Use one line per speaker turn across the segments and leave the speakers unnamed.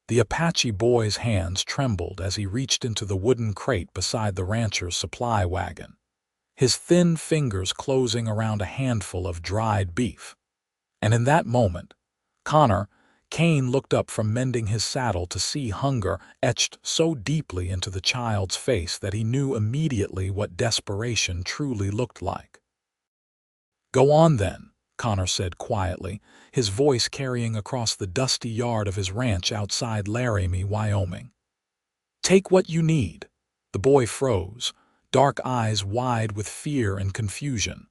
The Apache boy's hands trembled as he reached into the wooden crate beside the rancher's supply wagon, his thin fingers closing around a handful of dried beef. And in that moment, Connor Kane looked up from mending his saddle to see hunger etched so deeply into the child's face that he knew immediately what desperation truly looked like. "Go on then," Connor said quietly, his voice carrying across the dusty yard of his ranch outside Laramie, Wyoming. "Take what you need." The boy froze, dark eyes wide with fear and confusion.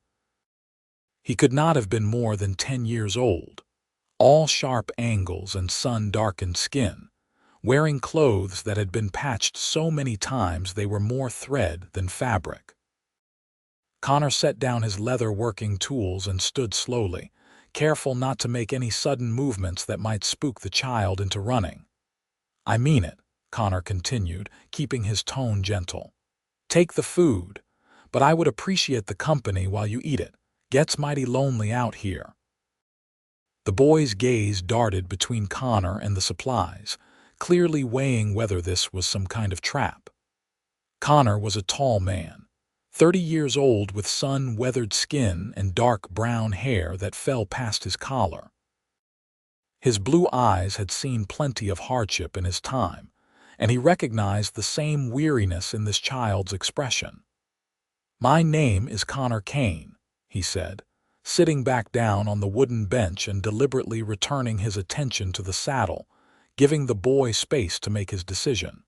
He could not have been more than 10 years old, all sharp angles and sun-darkened skin, wearing clothes that had been patched so many times they were more thread than fabric. Connor set down his leather working tools and stood slowly, careful not to make any sudden movements that might spook the child into running. "I mean it," Connor continued, keeping his tone gentle. "Take the food, but I would appreciate the company while you eat it. Gets mighty lonely out here." The boy's gaze darted between Connor and the supplies, clearly weighing whether this was some kind of trap. Connor was a tall man, 30 years old, with sun-weathered skin and dark brown hair that fell past his collar. His blue eyes had seen plenty of hardship in his time, and he recognized the same weariness in this child's expression. "My name is Connor Kane," he said, sitting back down on the wooden bench and deliberately returning his attention to the saddle, giving the boy space to make his decision.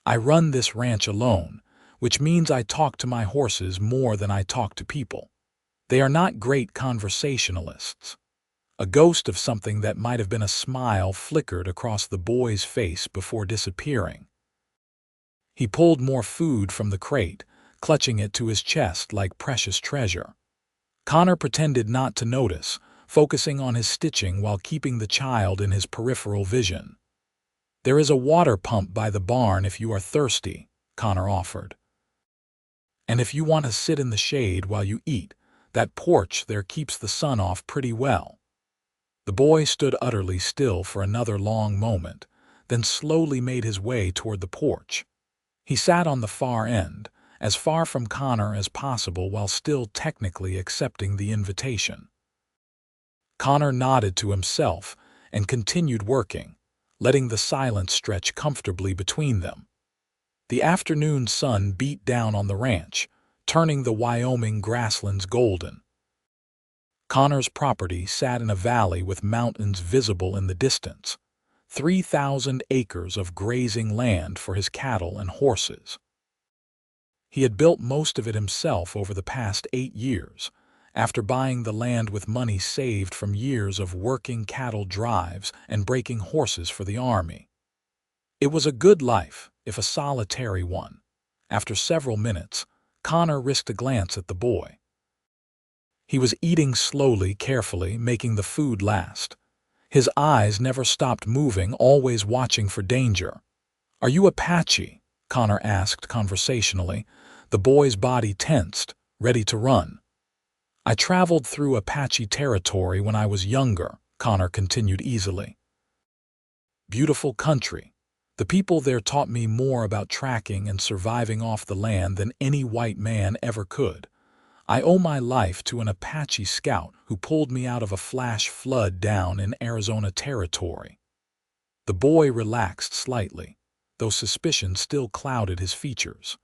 "I run this ranch alone, which means I talk to my horses more than I talk to people. They are not great conversationalists." A ghost of something that might have been a smile flickered across the boy's face before disappearing. He pulled more food from the crate, clutching it to his chest like precious treasure. Connor pretended not to notice, focusing on his stitching while keeping the child in his peripheral vision. "There is a water pump by the barn if you are thirsty," Connor offered. "And if you want to sit in the shade while you eat, that porch there keeps the sun off pretty well." The boy stood utterly still for another long moment, then slowly made his way toward the porch. He sat on the far end, as far from Connor as possible while still technically accepting the invitation. Connor nodded to himself and continued working, letting the silence stretch comfortably between them. The afternoon sun beat down on the ranch, turning the Wyoming grasslands golden. Connor's property sat in a valley with mountains visible in the distance, 3,000 acres of grazing land for his cattle and horses. He had built most of it himself over the past 8 years, after buying the land with money saved from years of working cattle drives and breaking horses for the army. It was a good life, if a solitary one. After several minutes, Connor risked a glance at the boy. He was eating slowly, carefully, making the food last. His eyes never stopped moving, always watching for danger. "Are you Apache?" Connor asked conversationally. The boy's body tensed, ready to run. "I traveled through Apache territory when I was younger," Connor continued easily. "Beautiful country. The people there taught me more about tracking and surviving off the land than any white man ever could. I owe my life to an Apache scout who pulled me out of a flash flood down in Arizona territory." The boy relaxed slightly, though suspicion still clouded his features.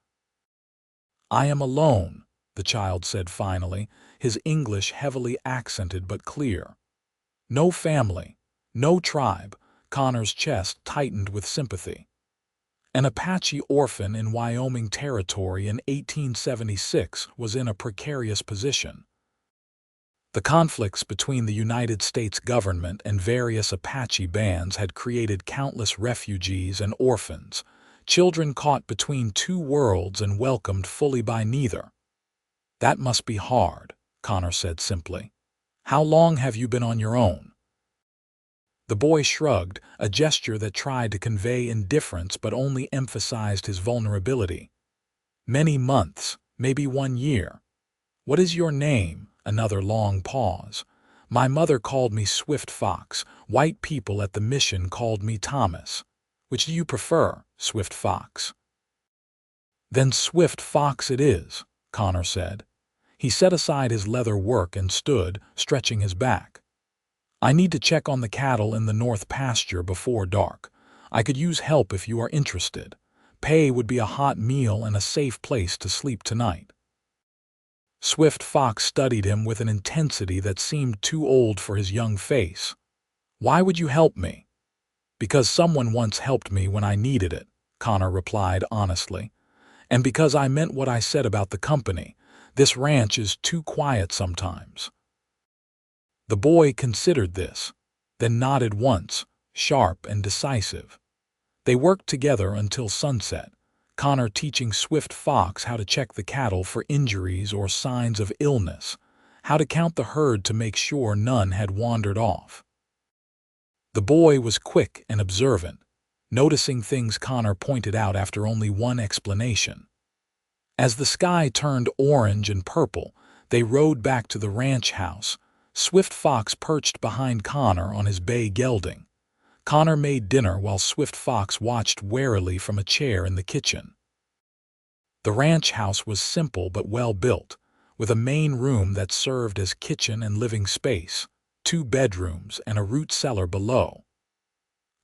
"I am alone," the child said finally, his English heavily accented but clear. "No family, no tribe." Connor's chest tightened with sympathy. An Apache orphan in Wyoming territory in 1876 was in a precarious position. The conflicts between the United States government and various Apache bands had created countless refugees and orphans, children caught between two worlds and welcomed fully by neither. "That must be hard," Connor said simply. "How long have you been on your own?" The boy shrugged, a gesture that tried to convey indifference but only emphasized his vulnerability. "Many months, maybe 1 year." "What is your name?" Another long pause. My mother called me Swift Fox. White people at the mission called me Thomas. Which do you prefer, Swift Fox?" "Then Swift Fox it is," Connor said. He set aside his leather work and stood, stretching his back. "I need to check on the cattle in the north pasture before dark. I could use help if you are interested. Pay would be a hot meal and a safe place to sleep tonight." Swift Fox studied him with an intensity that seemed too old for his young face. "Why would you help me?" "Because someone once helped me when I needed it," Connor replied honestly. "And because I meant what I said about the company. This ranch is too quiet sometimes." The boy considered this, then nodded once, sharp and decisive. They worked together until sunset, Connor teaching Swift Fox how to check the cattle for injuries or signs of illness, how to count the herd to make sure none had wandered off. The boy was quick and observant, noticing things Connor pointed out after only one explanation. As the sky turned orange and purple, they rode back to the ranch house, Swift Fox perched behind Connor on his bay gelding. Connor made dinner while Swift Fox watched warily from a chair in the kitchen. The ranch house was simple but well built, with a main room that served as kitchen and living space, 2 bedrooms and a root cellar below.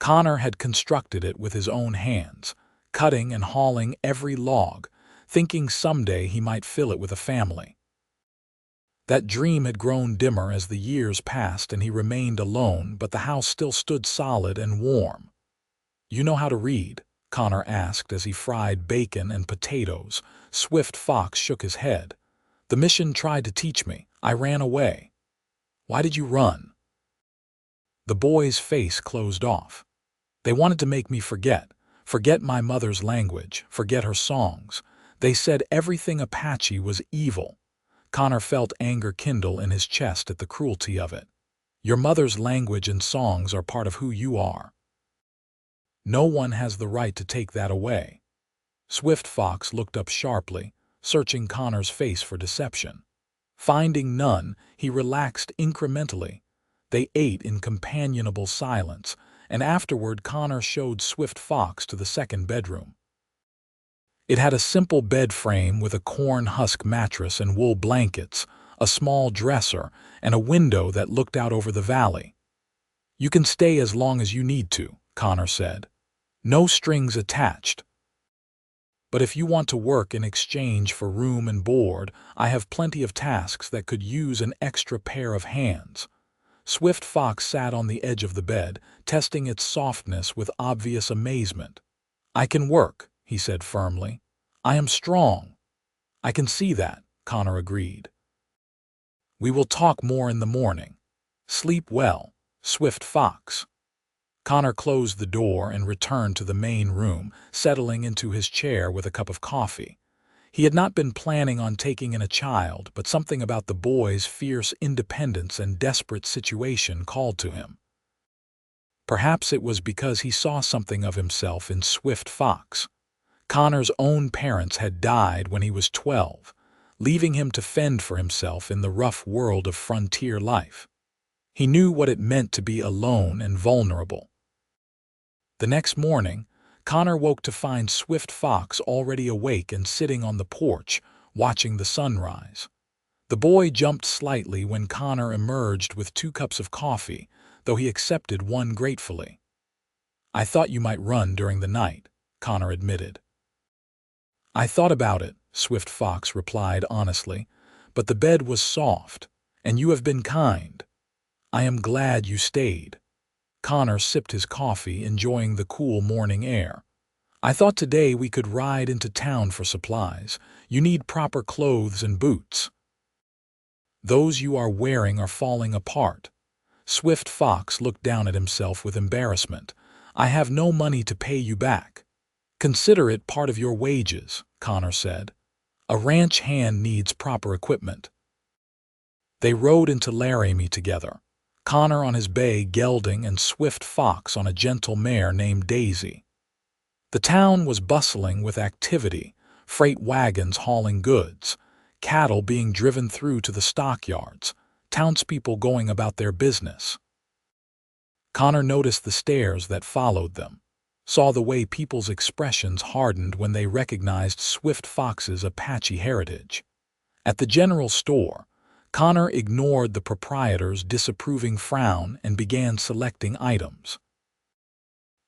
Connor had constructed it with his own hands, cutting and hauling every log, thinking someday he might fill it with a family. That dream had grown dimmer as the years passed and he remained alone, but the house still stood solid and warm. "You know how to read?" Connor asked as he fried bacon and potatoes. Swift Fox shook his head. "The mission tried to teach me. I ran away." "Why did you run?" The boy's face closed off. "They wanted to make me forget my mother's language, forget her songs. They said everything Apache was evil." Connor felt anger kindle in his chest at the cruelty of it. "Your mother's language and songs are part of who you are. No one has the right to take that away." Swift Fox looked up sharply, searching Connor's face for deception. Finding none, he relaxed incrementally. They ate in companionable silence, and afterward Connor showed Swift Fox to the second bedroom. It had a simple bed frame with a corn husk mattress and wool blankets, a small dresser, and a window that looked out over the valley. "You can stay as long as you need to," Connor said. "No strings attached. But if you want to work in exchange for room and board, I have plenty of tasks that could use an extra pair of hands." Swift Fox sat on the edge of the bed, testing its softness with obvious amazement. "I can work," he said firmly. "I am strong." "I can see that," Connor agreed. "We will talk more in the morning. Sleep well, Swift Fox." Connor closed the door and returned to the main room, settling into his chair with a cup of coffee. He had not been planning on taking in a child, but something about the boy's fierce independence and desperate situation called to him. Perhaps it was because he saw something of himself in Swift Fox. Connor's own parents had died when he was 12, leaving him to fend for himself in the rough world of frontier life. He knew what it meant to be alone and vulnerable. The next morning, Connor woke to find Swift Fox already awake and sitting on the porch, watching the sunrise. The boy jumped slightly when Connor emerged with 2 cups of coffee, though he accepted one gratefully. "I thought you might run during the night," Connor admitted. "I thought about it," Swift Fox replied honestly, "but the bed was soft, and you have been kind. I am glad you stayed." Connor sipped his coffee, enjoying the cool morning air. "I thought today we could ride into town for supplies. You need proper clothes and boots. Those you are wearing are falling apart." Swift Fox looked down at himself with embarrassment. "I have no money to pay you back." "Consider it part of your wages," Connor said. "A ranch hand needs proper equipment." They rode into Laramie together, Connor on his bay gelding and Swift Fox on a gentle mare named Daisy. The town was bustling with activity, freight wagons hauling goods, cattle being driven through to the stockyards, townspeople going about their business. Connor noticed the stares that followed them, saw the way people's expressions hardened when they recognized Swift Fox's Apache heritage. At the general store, Connor ignored the proprietor's disapproving frown and began selecting items.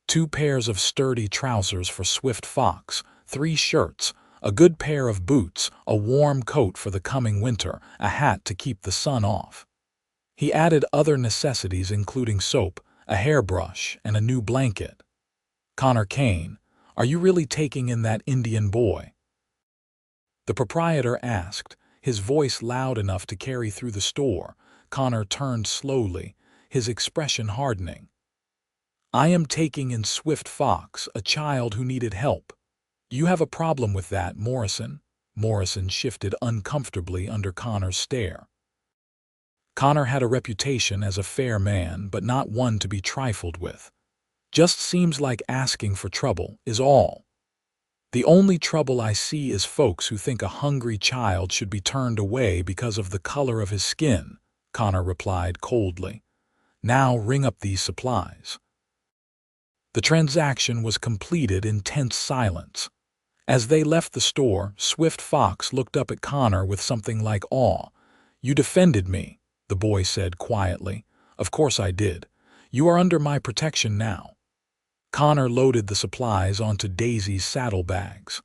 2 pairs of sturdy trousers for Swift Fox, 3 shirts, a good pair of boots, a warm coat for the coming winter, a hat to keep the sun off. He added other necessities including soap, a hairbrush, and a new blanket. Connor Kane, are you really taking in that Indian boy? The proprietor asked, his voice loud enough to carry through the store. Connor turned slowly, his expression hardening. I am taking in Swift Fox, a child who needed help. You have a problem with that, Morrison? Morrison shifted uncomfortably under Connor's stare. Connor had a reputation as a fair man, but not one to be trifled with. Just seems like asking for trouble, is all. The only trouble I see is folks who think a hungry child should be turned away because of the color of his skin, Connor replied coldly. Now ring up these supplies. The transaction was completed in tense silence. As they left the store, Swift Fox looked up at Connor with something like awe. You defended me, the boy said quietly. Of course I did. You are under my protection now. Connor loaded the supplies onto Daisy's saddlebags.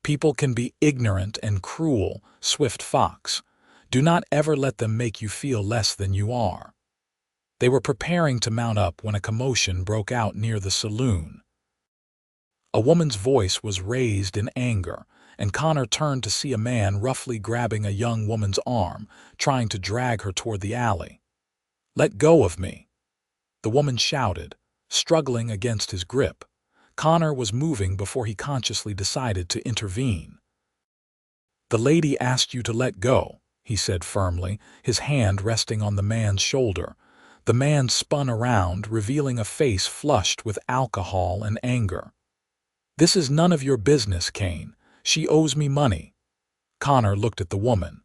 People can be ignorant and cruel, Swift Fox. Do not ever let them make you feel less than you are. They were preparing to mount up when a commotion broke out near the saloon. A woman's voice was raised in anger, and Connor turned to see a man roughly grabbing a young woman's arm, trying to drag her toward the alley. Let go of me, the woman shouted, struggling against his grip. Connor was moving before he consciously decided to intervene. The lady asked you to let go, he said firmly, his hand resting on the man's shoulder. The man spun around, revealing a face flushed with alcohol and anger. This is none of your business, Kane. She owes me money. Connor looked at the woman.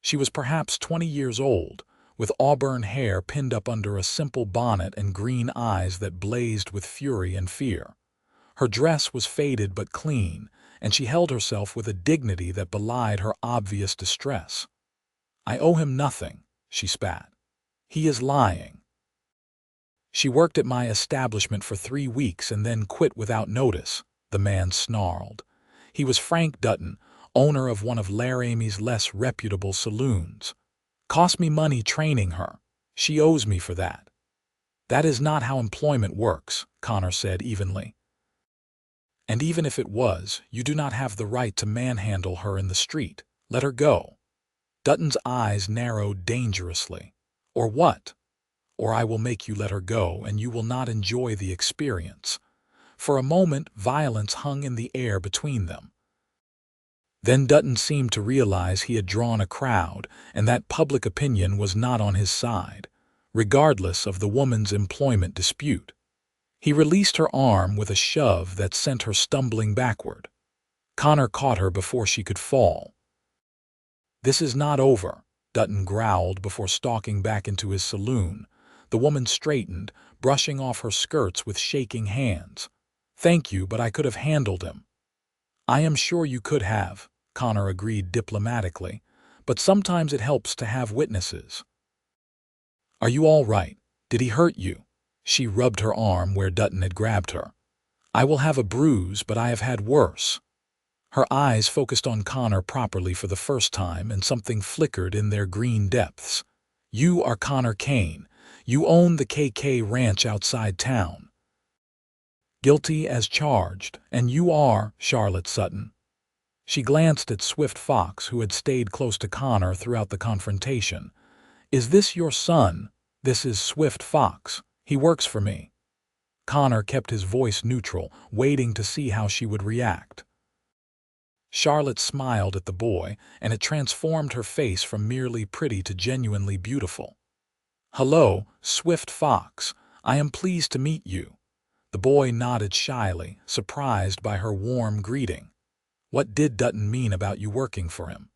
She was perhaps 20 years old, with auburn hair pinned up under a simple bonnet and green eyes that blazed with fury and fear. Her dress was faded but clean, and she held herself with a dignity that belied her obvious distress. I owe him nothing, she spat. He is lying. She worked at my establishment for 3 weeks and then quit without notice, the man snarled. He was Frank Dutton, owner of one of Laramie's less reputable saloons. Cost me money training her. She owes me for that. That is not how employment works, Connor said evenly. And even if it was, you do not have the right to manhandle her in the street. Let her go. Dutton's eyes narrowed dangerously. Or what? Or I will make you let her go, and you will not enjoy the experience. For a moment, violence hung in the air between them. Then Dutton seemed to realize he had drawn a crowd, and that public opinion was not on his side, regardless of the woman's employment dispute. He released her arm with a shove that sent her stumbling backward. Connor caught her before she could fall. This is not over, Dutton growled before stalking back into his saloon. The woman straightened, brushing off her skirts with shaking hands. Thank you, but I could have handled him. I am sure you could have, Connor agreed diplomatically, but sometimes it helps to have witnesses. Are you all right? Did he hurt you? She rubbed her arm where Dutton had grabbed her. I will have a bruise, but I have had worse. Her eyes focused on Connor properly for the first time, and something flickered in their green depths. You are Connor Kane. You own the KK ranch outside town. Guilty as charged, and you are Charlotte Sutton. She glanced at Swift Fox, who had stayed close to Connor throughout the confrontation. Is this your son? This is Swift Fox. He works for me. Connor kept his voice neutral, waiting to see how she would react. Charlotte smiled at the boy, and it transformed her face from merely pretty to genuinely beautiful. Hello, Swift Fox. I am pleased to meet you. The boy nodded shyly, surprised by her warm greeting. What did Dutton mean about you working for him?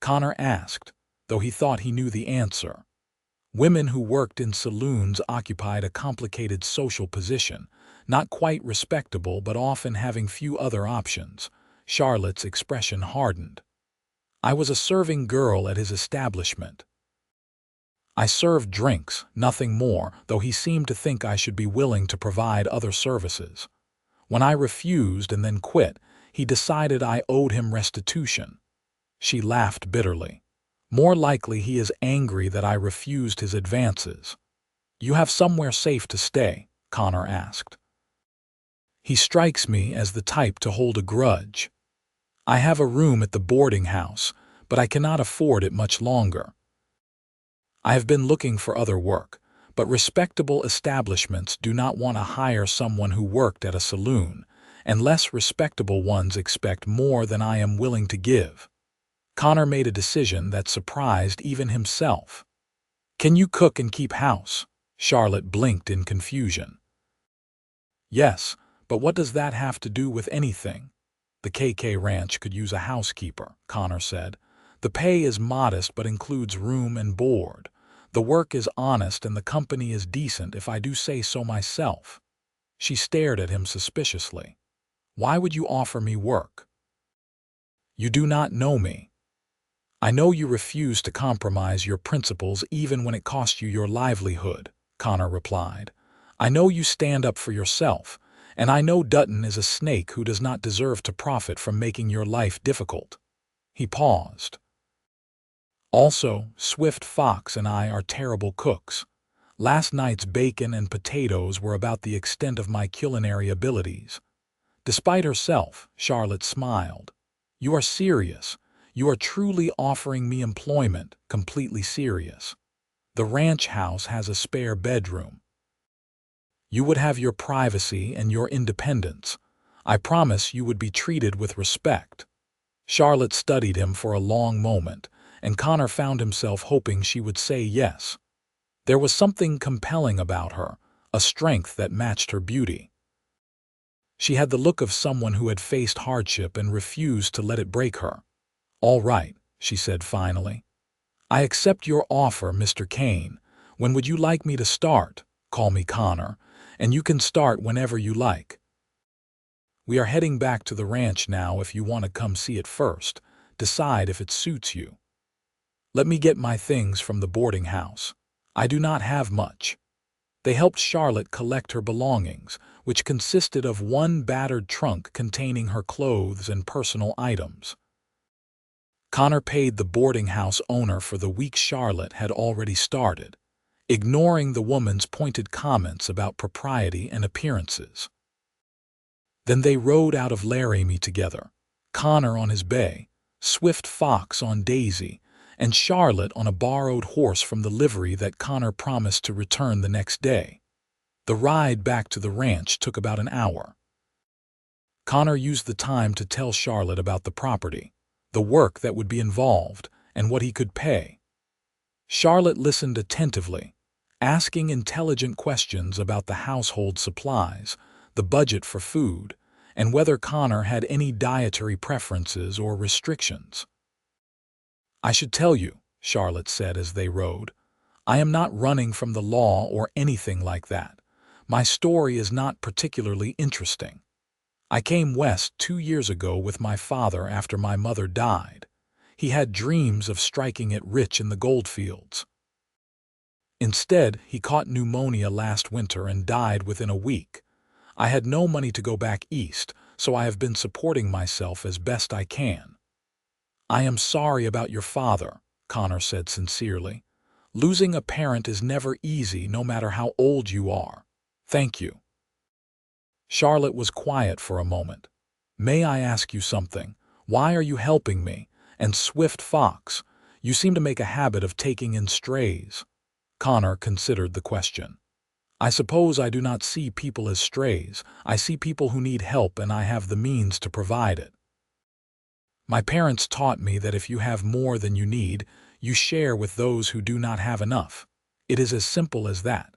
Connor asked, though he thought he knew the answer. Women who worked in saloons occupied a complicated social position, not quite respectable but often having few other options. Charlotte's expression hardened. I was a serving girl at his establishment. I served drinks, nothing more, though he seemed to think I should be willing to provide other services. When I refused and then quit, he decided I owed him restitution. She laughed bitterly. More likely he is angry that I refused his advances. You have somewhere safe to stay? Connor asked. He strikes me as the type to hold a grudge. I have a room at the boarding house, but I cannot afford it much longer. I have been looking for other work, but respectable establishments do not want to hire someone who worked at a saloon, and less respectable ones expect more than I am willing to give. Connor made a decision that surprised even himself. Can you cook and keep house? Charlotte blinked in confusion. Yes, but what does that have to do with anything? The KK Ranch could use a housekeeper, Connor said. The pay is modest but includes room and board. The work is honest and the company is decent if I do say so myself. She stared at him suspiciously. Why would you offer me work? You do not know me. I know you refuse to compromise your principles even when it costs you your livelihood, Connor replied. I know you stand up for yourself, and I know Dutton is a snake who does not deserve to profit from making your life difficult. He paused. Also, Swift Fox and I are terrible cooks. Last night's bacon and potatoes were about the extent of my culinary abilities. Despite herself, Charlotte smiled. You are serious. You are truly offering me employment, completely serious. The ranch house has a spare bedroom. You would have your privacy and your independence. I promise you would be treated with respect. Charlotte studied him for a long moment, and Connor found himself hoping she would say yes. There was something compelling about her, a strength that matched her beauty. She had the look of someone who had faced hardship and refused to let it break her. All right, she said finally. I accept your offer, Mr. Kane. When would you like me to start? Call me Connor, and you can start whenever you like. We are heading back to the ranch now if you want to come see it first. Decide if it suits you. Let me get my things from the boarding house. I do not have much. They helped Charlotte collect her belongings, which consisted of one battered trunk containing her clothes and personal items. Connor paid the boarding house owner for the week Charlotte had already started, ignoring the woman's pointed comments about propriety and appearances. Then they rode out of Laramie together, Connor on his bay, Swift Fox on Daisy, and Charlotte on a borrowed horse from the livery that Connor promised to return the next day. The ride back to the ranch took about an hour. Connor used the time to tell Charlotte about the property, the work that would be involved, and what he could pay. Charlotte listened attentively, asking intelligent questions about the household supplies, the budget for food, and whether Connor had any dietary preferences or restrictions. I should tell you, Charlotte said as they rode, I am not running from the law or anything like that. My story is not particularly interesting. I came west 2 years ago with my father after my mother died. He had dreams of striking it rich in the goldfields. Instead, he caught pneumonia last winter and died within a week. I had no money to go back east, so I have been supporting myself as best I can. I am sorry about your father, Connor said sincerely. Losing a parent is never easy no matter how old you are. Thank you. Charlotte was quiet for a moment. May I ask you something? Why are you helping me? And Swift Fox, you seem to make a habit of taking in strays. Connor considered the question. I suppose I do not see people as strays. I see people who need help and I have the means to provide it. My parents taught me that if you have more than you need, you share with those who do not have enough. It is as simple as that.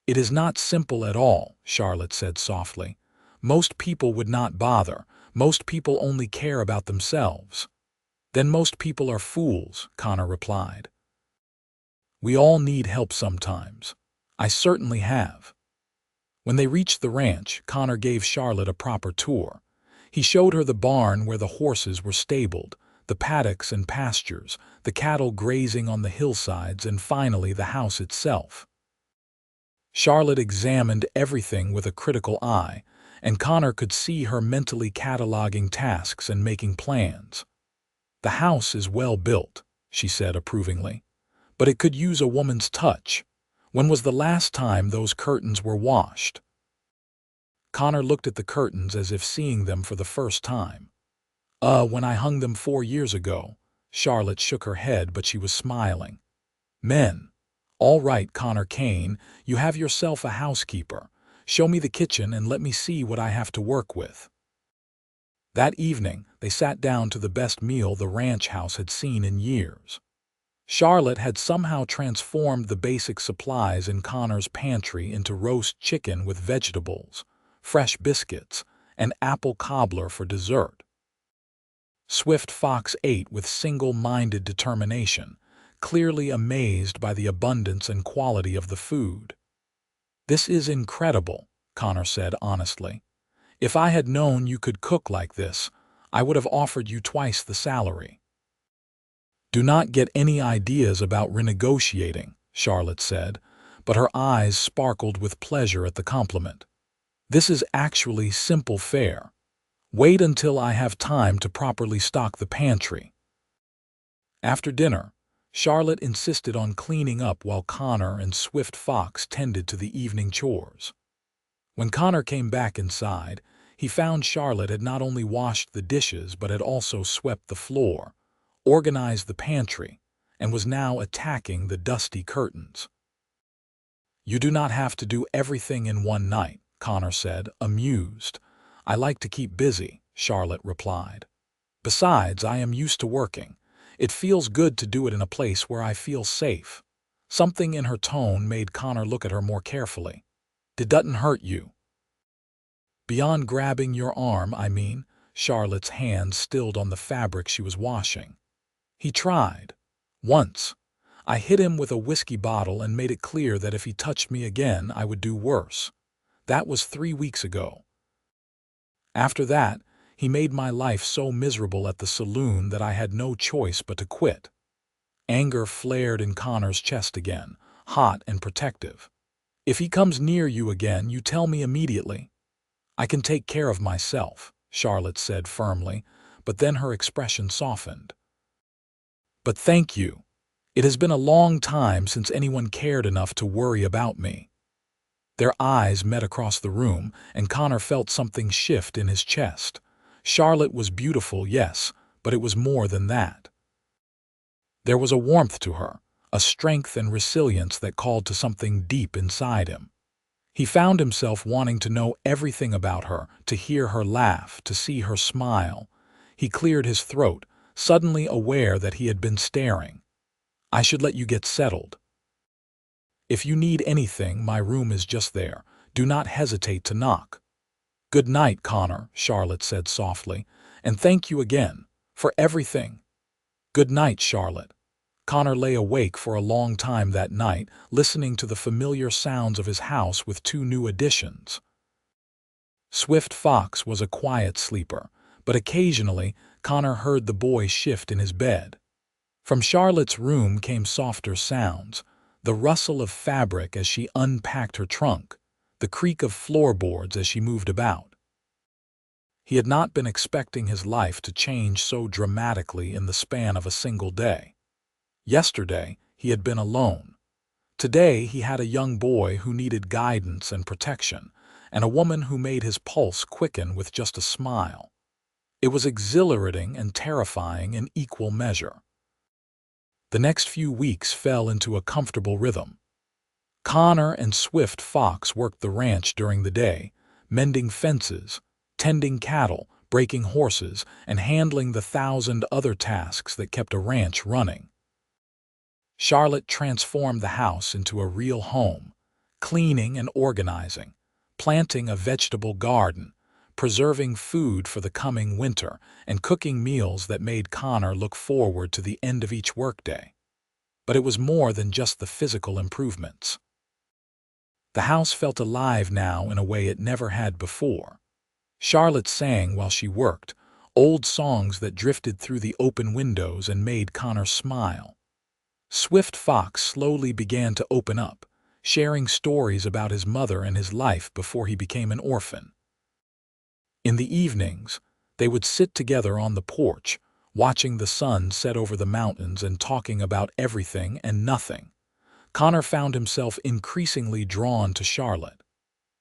It is not simple at all, Charlotte said softly. Most people would not bother. Most people only care about themselves. Then most people are fools, Connor replied. We all need help sometimes. I certainly have. When they reached the ranch, Connor gave Charlotte a proper tour. He showed her the barn where the horses were stabled, the paddocks and pastures, the cattle grazing on the hillsides, and finally the house itself. Charlotte examined everything with a critical eye, and Connor could see her mentally cataloging tasks and making plans. The house is well built, she said approvingly, but it could use a woman's touch. When was the last time those curtains were washed? Connor looked at the curtains as if seeing them for the first time. When I hung them 4 years ago. Charlotte shook her head, but she was smiling. Men. All right, Connor Kane, you have yourself a housekeeper. Show me the kitchen and let me see what I have to work with. That evening, they sat down to the best meal the ranch house had seen in years. Charlotte had somehow transformed the basic supplies in Connor's pantry into roast chicken with vegetables, fresh biscuits, and apple cobbler for dessert. Swift Fox ate with single-minded determination, clearly amazed by the abundance and quality of the food. This is incredible, Connor said honestly. If I had known you could cook like this, I would have offered you twice the salary. Do not get any ideas about renegotiating, Charlotte said, but her eyes sparkled with pleasure at the compliment. This is actually simple fare. Wait until I have time to properly stock the pantry. After dinner, Charlotte insisted on cleaning up while Connor and Swift Fox tended to the evening chores. When Connor came back inside, he found Charlotte had not only washed the dishes but had also swept the floor, organized the pantry, and was now attacking the dusty curtains. You do not have to do everything in one night, Connor said, amused. I like to keep busy, Charlotte replied. Besides, I am used to working. It feels good to do it in a place where I feel safe. Something in her tone made Connor look at her more carefully. It doesn't hurt you. Beyond grabbing your arm, I mean. Charlotte's hand stilled on the fabric she was washing. He tried. Once. I hit him with a whiskey bottle and made it clear that if he touched me again, I would do worse. That was 3 weeks ago. After that, he made my life so miserable at the saloon that I had no choice but to quit. Anger flared in Connor's chest again, hot and protective. If he comes near you again, you tell me immediately. I can take care of myself, Charlotte said firmly, but then her expression softened. But thank you. It has been a long time since anyone cared enough to worry about me. Their eyes met across the room, and Connor felt something shift in his chest. Charlotte was beautiful, yes, but it was more than that. There was a warmth to her, a strength and resilience that called to something deep inside him. He found himself wanting to know everything about her, to hear her laugh, to see her smile. He cleared his throat, suddenly aware that he had been staring. I should let you get settled. If you need anything, my room is just there. Do not hesitate to knock. Good night, Connor, Charlotte said softly, and thank you again, for everything. Good night, Charlotte. Connor lay awake for a long time that night, listening to the familiar sounds of his house with 2 new additions. Swift Fox was a quiet sleeper, but occasionally Connor heard the boy shift in his bed. From Charlotte's room came softer sounds, the rustle of fabric as she unpacked her trunk, the creak of floorboards as she moved about. He had not been expecting his life to change so dramatically in the span of a single day. Yesterday, he had been alone. Today, he had a young boy who needed guidance and protection, and a woman who made his pulse quicken with just a smile. It was exhilarating and terrifying in equal measure. The next few weeks fell into a comfortable rhythm. Connor and Swift Fox worked the ranch during the day, mending fences, tending cattle, breaking horses, and handling the 1,000 other tasks that kept a ranch running. Charlotte transformed the house into a real home, cleaning and organizing, planting a vegetable garden, preserving food for the coming winter and cooking meals that made Connor look forward to the end of each workday. But it was more than just the physical improvements. The house felt alive now in a way it never had before. Charlotte sang while she worked, old songs that drifted through the open windows and made Connor smile. Swift Fox slowly began to open up, sharing stories about his mother and his life before he became an orphan. In the evenings, they would sit together on the porch, watching the sun set over the mountains and talking about everything and nothing. Connor found himself increasingly drawn to Charlotte.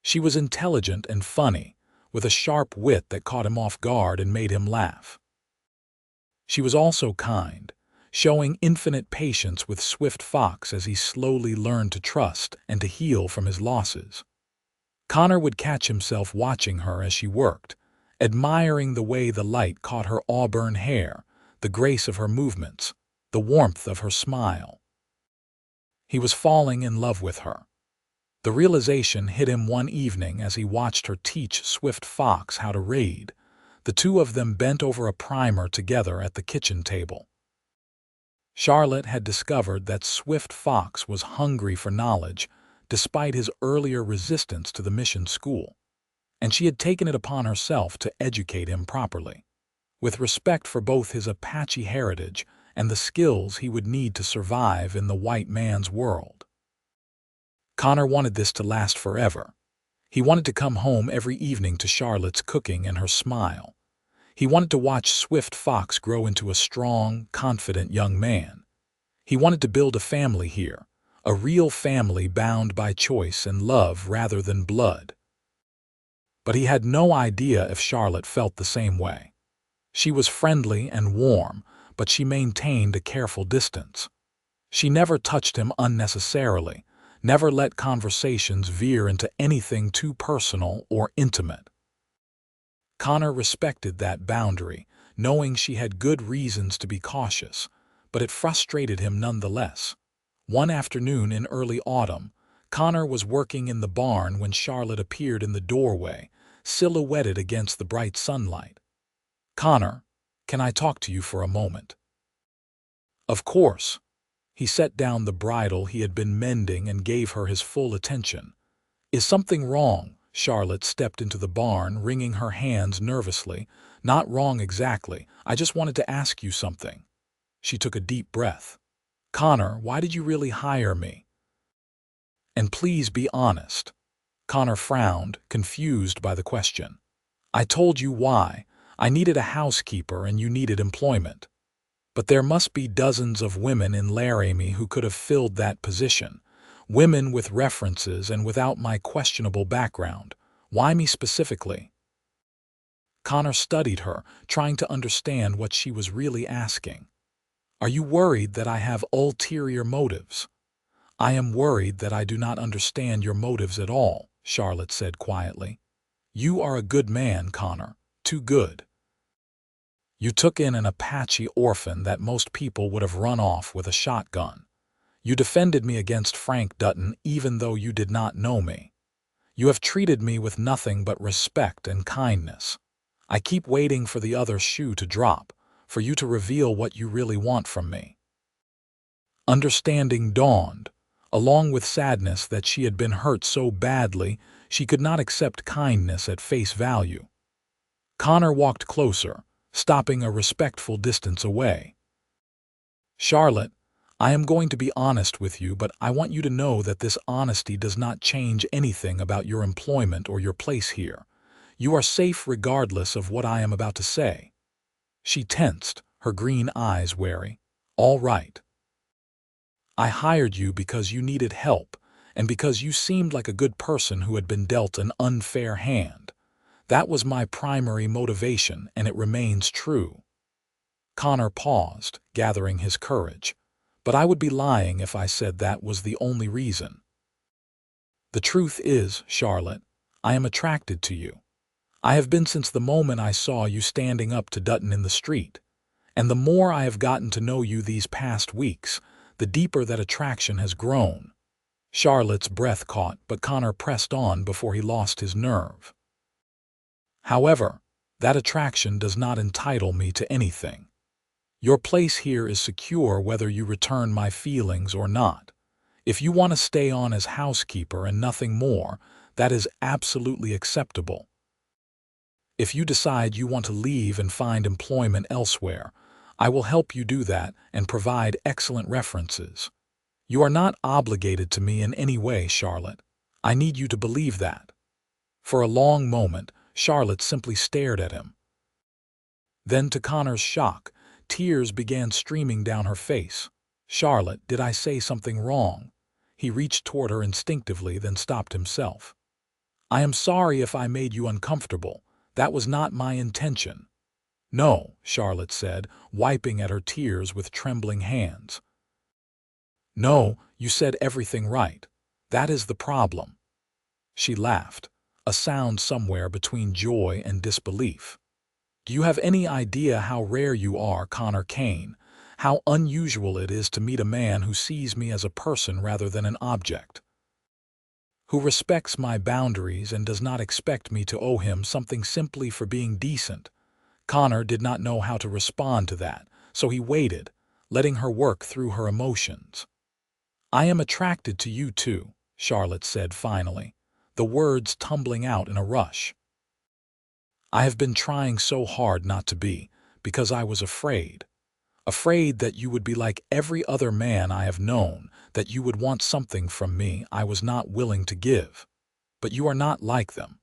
She was intelligent and funny, with a sharp wit that caught him off guard and made him laugh. She was also kind, showing infinite patience with Swift Fox as he slowly learned to trust and to heal from his losses. Connor would catch himself watching her as she worked, admiring the way the light caught her auburn hair, the grace of her movements, the warmth of her smile. He was falling in love with her. The realization hit him one evening as he watched her teach Swift Fox how to raid. The two of them bent over a primer together at the kitchen table. Charlotte had discovered that Swift Fox was hungry for knowledge, despite his earlier resistance to the mission school, and she had taken it upon herself to educate him properly, with respect for both his Apache heritage and the skills he would need to survive in the white man's world. Connor wanted this to last forever. He wanted to come home every evening to Charlotte's cooking and her smile. He wanted to watch Swift Fox grow into a strong, confident young man. He wanted to build a family here, a real family bound by choice and love rather than blood. But he had no idea if Charlotte felt the same way. She was friendly and warm, but she maintained a careful distance. She never touched him unnecessarily, never let conversations veer into anything too personal or intimate. Connor respected that boundary, knowing she had good reasons to be cautious, but it frustrated him nonetheless. One afternoon in early autumn, Connor was working in the barn when Charlotte appeared in the doorway, silhouetted against the bright sunlight. "Connor, can I talk to you for a moment?" "Of course." He set down the bridle he had been mending and gave her his full attention. "Is something wrong?" Charlotte stepped into the barn, wringing her hands nervously. "Not wrong exactly. I just wanted to ask you something." She took a deep breath. "Connor, why did you really hire me? And please be honest." Connor frowned, confused by the question. "I told you why. I needed a housekeeper and you needed employment. But there must be dozens of women in Laramie who could have filled that position. Women with references and without my questionable background. Why me specifically?" Connor studied her, trying to understand what she was really asking. "Are you worried that I have ulterior motives?" "I am worried that I do not understand your motives at all," Charlotte said quietly. "You are a good man, Connor. Too good. You took in an Apache orphan that most people would have run off with a shotgun. You defended me against Frank Dutton even though you did not know me. You have treated me with nothing but respect and kindness. I keep waiting for the other shoe to drop, for you to reveal what you really want from me." Understanding dawned, along with sadness that she had been hurt so badly she could not accept kindness at face value. Connor walked closer, stopping a respectful distance away. "Charlotte, I am going to be honest with you, but I want you to know that this honesty does not change anything about your employment or your place here. You are safe regardless of what I am about to say." She tensed, her green eyes wary. "All right. I hired you because you needed help, and because you seemed like a good person who had been dealt an unfair hand. That was my primary motivation, and it remains true." Connor paused, gathering his courage. "But I would be lying if I said that was the only reason. The truth is, Charlotte, I am attracted to you. I have been since the moment I saw you standing up to Dutton in the street. And the more I have gotten to know you these past weeks, the deeper that attraction has grown." Charlotte's breath caught, but Connor pressed on before he lost his nerve. However, that attraction does not entitle me to anything. Your place here is secure whether you return my feelings or not. If you want to stay on as housekeeper and nothing more, that is absolutely acceptable. If you decide you want to leave and find employment elsewhere, I will help you do that and provide excellent references. You are not obligated to me in any way, Charlotte. I need you to believe that. For a long moment, Charlotte simply stared at him. Then, to Connor's shock, tears began streaming down her face. Charlotte, did I say something wrong? He reached toward her instinctively, then stopped himself. I am sorry if I made you uncomfortable. That was not my intention. No, Charlotte said, wiping at her tears with trembling hands. No, you said everything right. That is the problem. She laughed, a sound somewhere between joy and disbelief. Do you have any idea how rare you are, Connor Kane? How unusual it is to meet a man who sees me as a person rather than an object, who respects my boundaries and does not expect me to owe him something simply for being decent. Connor did not know how to respond to that, so he waited, letting her work through her emotions. I am attracted to you too, Charlotte said finally, the words tumbling out in a rush. I have been trying so hard not to be, because I was afraid. Afraid that you would be like every other man I have known, that you would want something from me I was not willing to give. But you are not like them.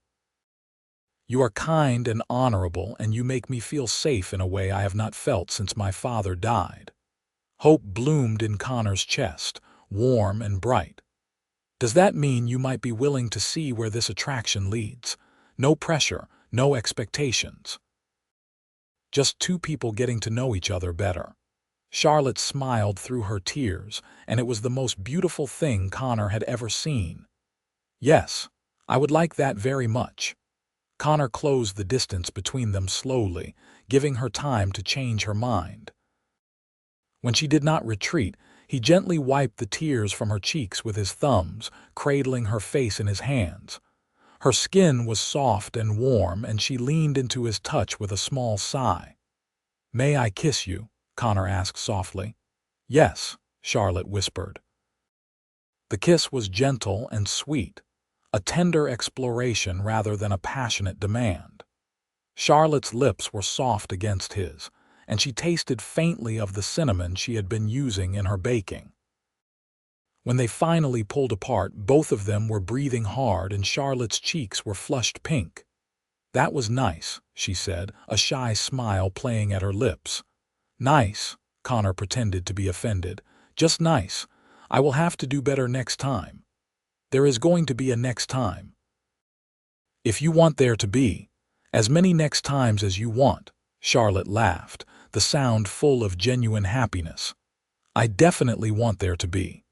You are kind and honorable, and you make me feel safe in a way I have not felt since my father died. Hope bloomed in Connor's chest, warm and bright. Does that mean you might be willing to see where this attraction leads? No pressure, no expectations. Just two people getting to know each other better. Charlotte smiled through her tears, and it was the most beautiful thing Connor had ever seen. Yes, I would like that very much. Connor closed the distance between them slowly, giving her time to change her mind. When she did not retreat, he gently wiped the tears from her cheeks with his thumbs, cradling her face in his hands. Her skin was soft and warm, and she leaned into his touch with a small sigh. May I kiss you? Connor asked softly. Yes, Charlotte whispered. The kiss was gentle and sweet, a tender exploration rather than a passionate demand. Charlotte's lips were soft against his, and she tasted faintly of the cinnamon she had been using in her baking. When they finally pulled apart, both of them were breathing hard and Charlotte's cheeks were flushed pink. That was nice, she said, a shy smile playing at her lips. Nice, Connor pretended to be offended. Just nice. I will have to do better next time. There is going to be a next time. If you want there to be, as many next times as you want, Charlotte laughed, the sound full of genuine happiness. I definitely want there to be.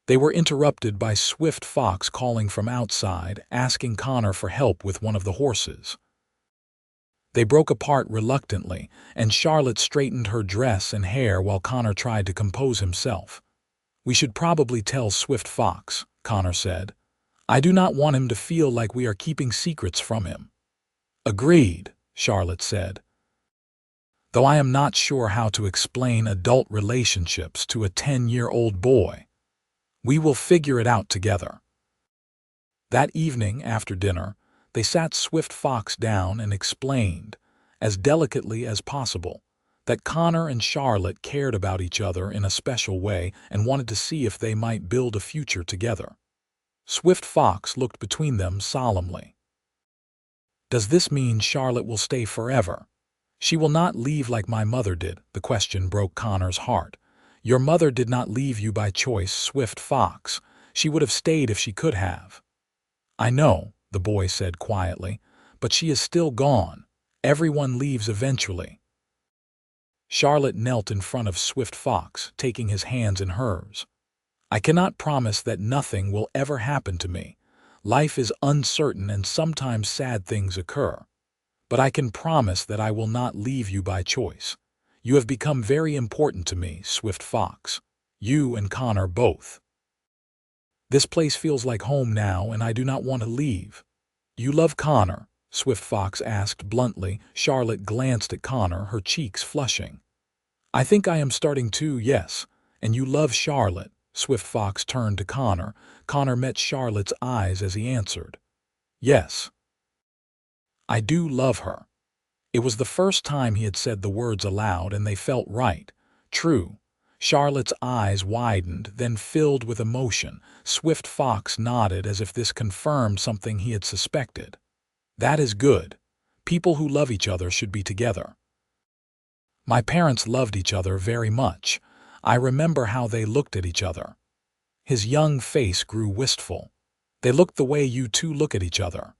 They were interrupted by Swift Fox calling from outside, asking Connor for help with one of the horses. They broke apart reluctantly, and Charlotte straightened her dress and hair while Connor tried to compose himself. We should probably tell Swift Fox, Connor said. I do not want him to feel like we are keeping secrets from him. Agreed, Charlotte said. Though I am not sure how to explain adult relationships to a 10-year-old boy. We will figure it out together. That evening, after dinner, they sat Swift Fox down and explained, as delicately as possible, that Connor and Charlotte cared about each other in a special way and wanted to see if they might build a future together. Swift Fox looked between them solemnly. Does this mean Charlotte will stay forever? She will not leave like my mother did, the question broke Connor's heart. Your mother did not leave you by choice, Swift Fox. She would have stayed if she could have. I know, the boy said quietly, but she is still gone. Everyone leaves eventually. Charlotte knelt in front of Swift Fox, taking his hands in hers. I cannot promise that nothing will ever happen to me. Life is uncertain and sometimes sad things occur. But I can promise that I will not leave you by choice. You have become very important to me, Swift Fox. You and Connor both. This place feels like home now, and I do not want to leave. You love Connor, Swift Fox asked bluntly. Charlotte glanced at Connor, her cheeks flushing. I think I am starting to, yes. And you love Charlotte? Swift Fox turned to Connor. Connor met Charlotte's eyes as he answered. Yes. I do love her. It was the first time he had said the words aloud, and they felt right. True. Charlotte's eyes widened, then filled with emotion. Swift Fox nodded as if this confirmed something he had suspected. That is good. People who love each other should be together. My parents loved each other very much. I remember how they looked at each other. His young face grew wistful. They looked the way you two look at each other.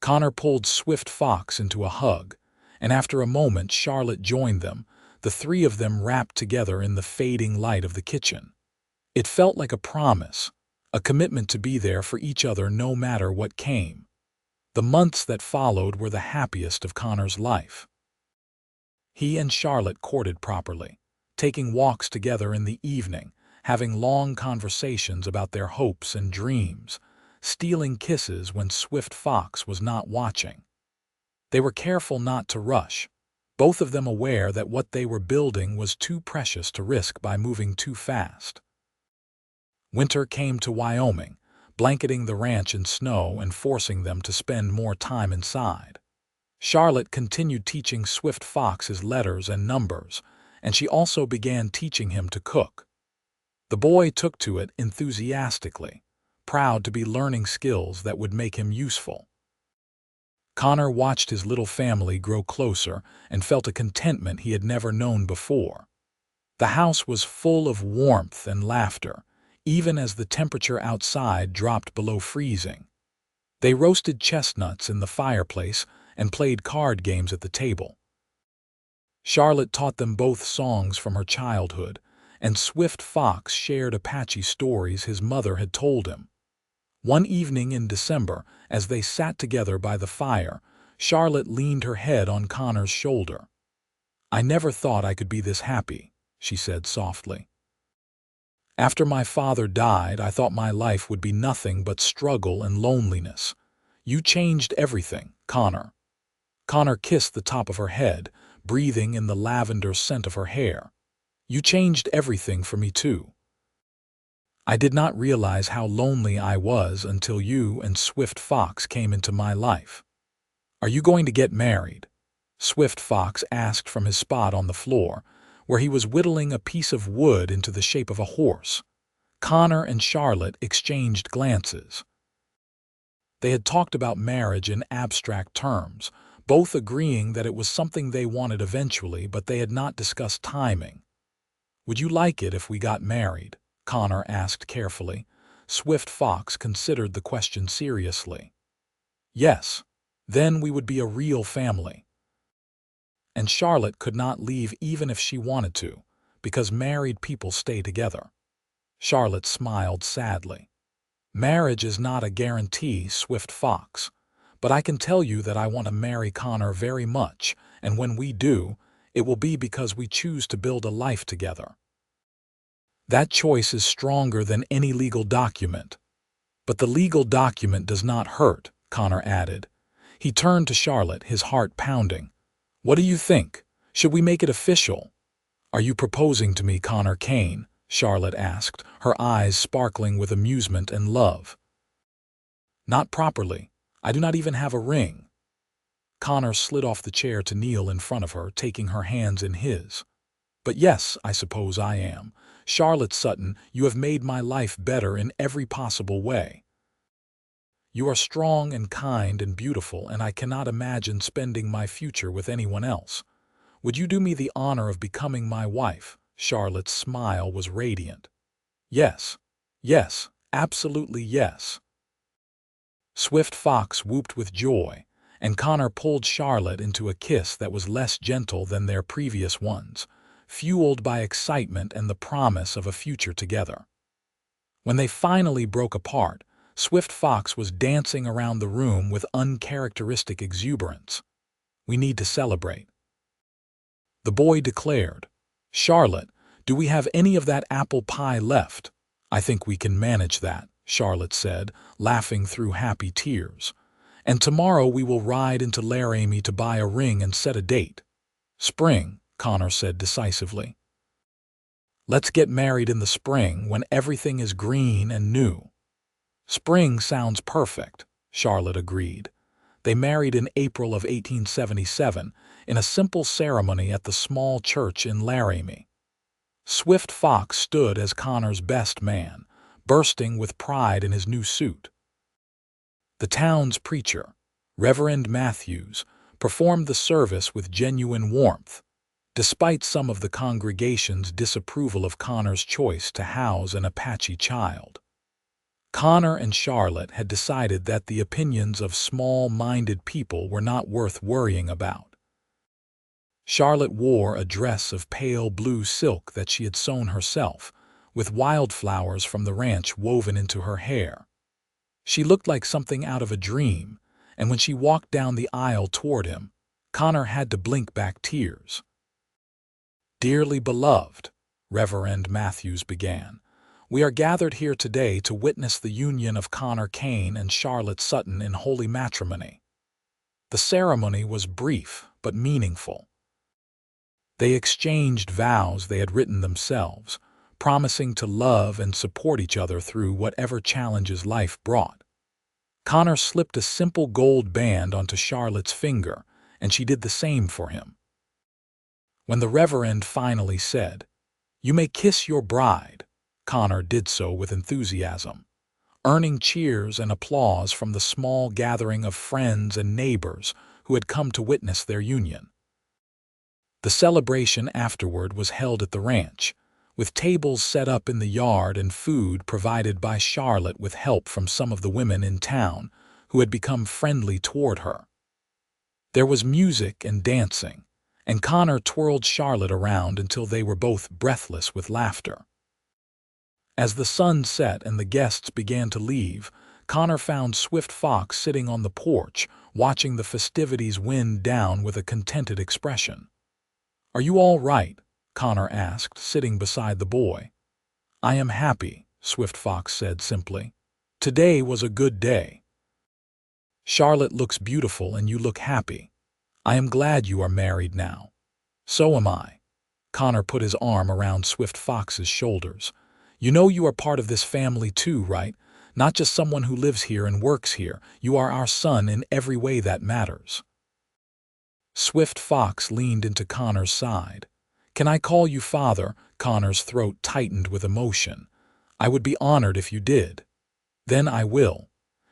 Connor pulled Swift Fox into a hug, and after a moment Charlotte joined them, the three of them wrapped together in the fading light of the kitchen. It felt like a promise, a commitment to be there for each other no matter what came. The months that followed were the happiest of Connor's life. He and Charlotte courted properly, taking walks together in the evening, having long conversations about their hopes and dreams, stealing kisses when Swift Fox was not watching. They were careful not to rush, both of them aware that what they were building was too precious to risk by moving too fast. Winter came to Wyoming, blanketing the ranch in snow and forcing them to spend more time inside. Charlotte continued teaching Swift Fox his letters and numbers, and she also began teaching him to cook. The boy took to it enthusiastically, proud to be learning skills that would make him useful. Connor watched his little family grow closer and felt a contentment he had never known before. The house was full of warmth and laughter, even as the temperature outside dropped below freezing. They roasted chestnuts in the fireplace and played card games at the table. Charlotte taught them both songs from her childhood, and Swift Fox shared Apache stories his mother had told him. One evening in December, as they sat together by the fire, Charlotte leaned her head on Connor's shoulder. I never thought I could be this happy, she said softly. After my father died, I thought my life would be nothing but struggle and loneliness. You changed everything, Connor. Connor kissed the top of her head, breathing in the lavender scent of her hair. You changed everything for me too. I did not realize how lonely I was until you and Swift Fox came into my life. Are you going to get married? Swift Fox asked from his spot on the floor, where he was whittling a piece of wood into the shape of a horse. Connor and Charlotte exchanged glances. They had talked about marriage in abstract terms, both agreeing that it was something they wanted eventually, but they had not discussed timing. Would you like it if we got married? Connor asked carefully. Swift Fox considered the question seriously. Yes, then we would be a real family. And Charlotte could not leave even if she wanted to, because married people stay together. Charlotte smiled sadly. Marriage is not a guarantee, Swift Fox, but I can tell you that I want to marry Connor very much, and when we do, it will be because we choose to build a life together. That choice is stronger than any legal document. But the legal document does not hurt, Connor added. He turned to Charlotte, his heart pounding. What do you think? Should we make it official? Are you proposing to me, Connor Kane? Charlotte asked, her eyes sparkling with amusement and love. Not properly. I do not even have a ring. Connor slid off the chair to kneel in front of her, taking her hands in his. But yes, I suppose I am. Charlotte Sutton, you have made my life better in every possible way. You are strong and kind and beautiful, and I cannot imagine spending my future with anyone else. Would you do me the honor of becoming my wife? Charlotte's smile was radiant. Yes, yes, absolutely yes. Swift Fox whooped with joy, and Connor pulled Charlotte into a kiss that was less gentle than their previous ones, fueled by excitement and the promise of a future together. When they finally broke apart, Swift Fox was dancing around the room with uncharacteristic exuberance. We need to celebrate. The boy declared, Charlotte, do we have any of that apple pie left? I think we can manage that, Charlotte said, laughing through happy tears. And tomorrow we will ride into Laramie to buy a ring and set a date. Spring, Connor said decisively. Let's get married in the spring when everything is green and new. Spring sounds perfect, Charlotte agreed. They married in April of 1877 in a simple ceremony at the small church in Laramie. Swift Fox stood as Connor's best man, bursting with pride in his new suit. The town's preacher, Reverend Matthews, performed the service with genuine warmth, despite some of the congregation's disapproval of Connor's choice to house an Apache child. Connor and Charlotte had decided that the opinions of small-minded people were not worth worrying about. Charlotte wore a dress of pale blue silk that she had sewn herself, with wildflowers from the ranch woven into her hair. She looked like something out of a dream, and when she walked down the aisle toward him, Connor had to blink back tears. "Dearly beloved," Reverend Matthews began, "we are gathered here today to witness the union of Connor Kane and Charlotte Sutton in holy matrimony." The ceremony was brief but meaningful. They exchanged vows they had written themselves, promising to love and support each other through whatever challenges life brought. Connor slipped a simple gold band onto Charlotte's finger, and she did the same for him. When the Reverend finally said, "You may kiss your bride," Connor did so with enthusiasm, earning cheers and applause from the small gathering of friends and neighbors who had come to witness their union. The celebration afterward was held at the ranch, with tables set up in the yard and food provided by Charlotte with help from some of the women in town who had become friendly toward her. There was music and dancing, and Connor twirled Charlotte around until they were both breathless with laughter. As the sun set and the guests began to leave, Connor found Swift Fox sitting on the porch, watching the festivities wind down with a contented expression. "Are you all right?" Connor asked, sitting beside the boy. "I am happy," Swift Fox said simply. "Today was a good day." "Charlotte looks beautiful and you look happy. I am glad you are married now." "So am I." Connor put his arm around Swift Fox's shoulders. "You know you are part of this family too, right? Not just someone who lives here and works here. You are our son in every way that matters." Swift Fox leaned into Connor's side. "Can I call you father?" Connor's throat tightened with emotion. "I would be honored if you did." "Then I will.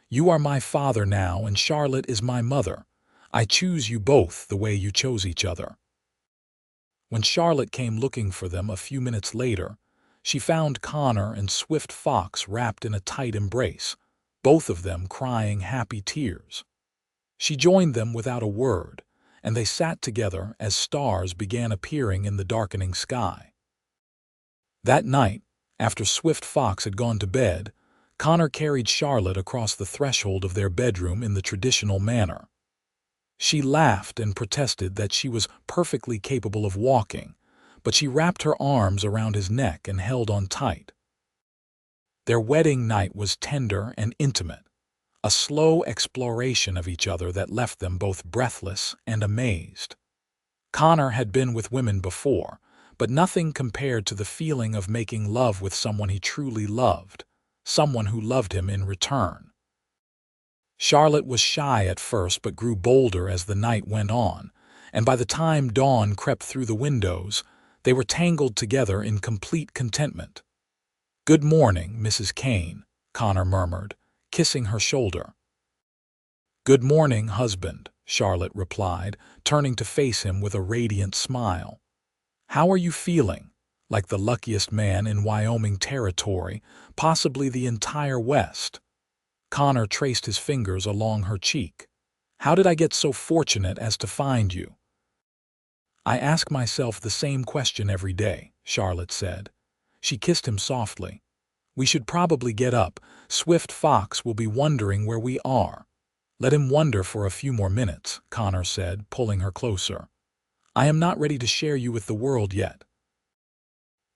You are my father now, and Charlotte is my mother. I choose you both the way you chose each other." When Charlotte came looking for them a few minutes later, she found Connor and Swift Fox wrapped in a tight embrace, both of them crying happy tears. She joined them without a word, and they sat together as stars began appearing in the darkening sky. That night, after Swift Fox had gone to bed, Connor carried Charlotte across the threshold of their bedroom in the traditional manner. She laughed and protested that she was perfectly capable of walking, but she wrapped her arms around his neck and held on tight. Their wedding night was tender and intimate, a slow exploration of each other that left them both breathless and amazed. Connor had been with women before, but nothing compared to the feeling of making love with someone he truly loved, someone who loved him in return. Charlotte was shy at first but grew bolder as the night went on, and by the time dawn crept through the windows, they were tangled together in complete contentment. "Good morning, Mrs. Kane," Connor murmured, kissing her shoulder. "Good morning, husband," Charlotte replied, turning to face him with a radiant smile. "How are you feeling?" "Like the luckiest man in Wyoming territory, possibly the entire West." Connor traced his fingers along her cheek. "How did I get so fortunate as to find you?" "I ask myself the same question every day," Charlotte said. She kissed him softly. "We should probably get up. Swift Fox will be wondering where we are." "Let him wonder for a few more minutes," Connor said, pulling her closer. "I am not ready to share you with the world yet."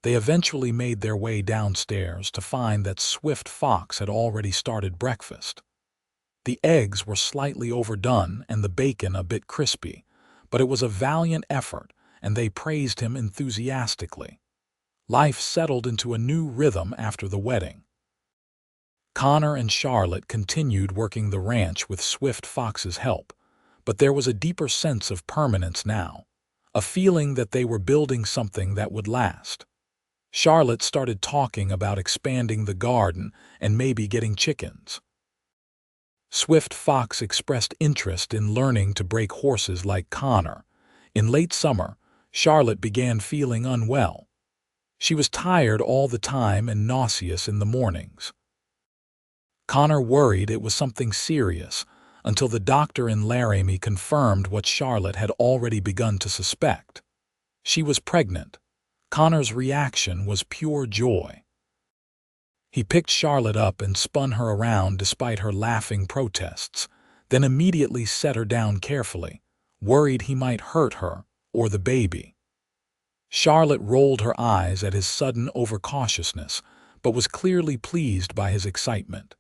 They eventually made their way downstairs to find that Swift Fox had already started breakfast. The eggs were slightly overdone and the bacon a bit crispy, but it was a valiant effort, and they praised him enthusiastically. Life settled into a new rhythm after the wedding. Connor and Charlotte continued working the ranch with Swift Fox's help, but there was a deeper sense of permanence now, a feeling that they were building something that would last. Charlotte started talking about expanding the garden and maybe getting chickens. Swift Fox expressed interest in learning to break horses like Connor. In late summer, Charlotte began feeling unwell. She was tired all the time and nauseous in the mornings. Connor worried it was something serious until the doctor in Laramie confirmed what Charlotte had already begun to suspect. She was pregnant. Connor's reaction was pure joy. He picked Charlotte up and spun her around despite her laughing protests, then immediately set her down carefully, worried he might hurt her or the baby. Charlotte rolled her eyes at his sudden overcautiousness, but was clearly pleased by his excitement.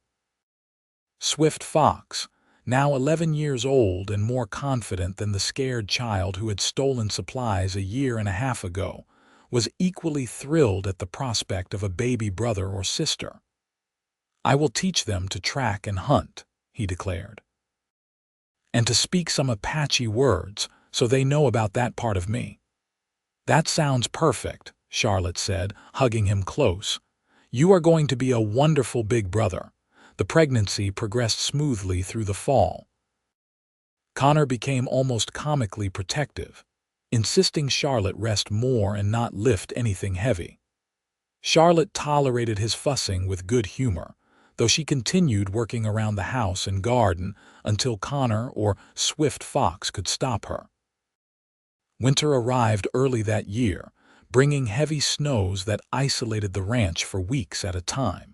Swift Fox, now 11 years old and more confident than the scared child who had stolen supplies a year and a half ago, was equally thrilled at the prospect of a baby brother or sister. "I will teach them to track and hunt," he declared, "and to speak some Apache words so they know about that part of me." "That sounds perfect," Charlotte said, hugging him close. "You are going to be a wonderful big brother." The pregnancy progressed smoothly through the fall. Connor became almost comically protective, insisting Charlotte rest more and not lift anything heavy. Charlotte tolerated his fussing with good humor, though she continued working around the house and garden until Connor or Swift Fox could stop her. Winter arrived early that year, bringing heavy snows that isolated the ranch for weeks at a time.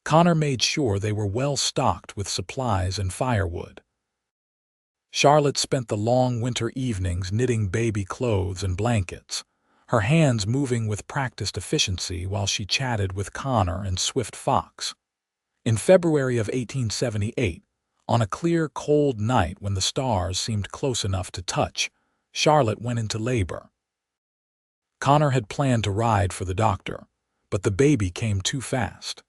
Connor made sure they were well stocked with supplies and firewood. Charlotte spent the long winter evenings knitting baby clothes and blankets, her hands moving with practiced efficiency while she chatted with Connor and Swift Fox. In February of 1878, on a clear, cold night when the stars seemed close enough to touch, Charlotte went into labor. Connor had planned to ride for the doctor, but the baby came too fast.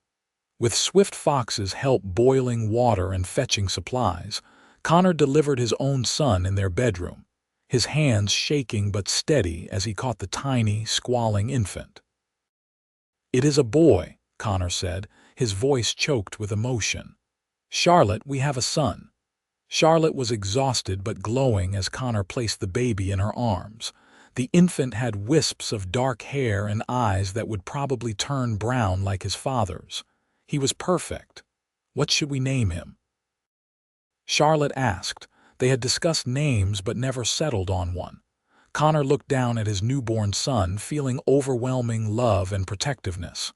With Swift Fox's help boiling water and fetching supplies, Connor delivered his own son in their bedroom, his hands shaking but steady as he caught the tiny, squalling infant. "It is a boy," Connor said, his voice choked with emotion. "Charlotte, we have a son." Charlotte was exhausted but glowing as Connor placed the baby in her arms. The infant had wisps of dark hair and eyes that would probably turn brown like his father's. He was perfect. "What should we name him?" Charlotte asked. They had discussed names but never settled on one. Connor looked down at his newborn son, feeling overwhelming love and protectiveness.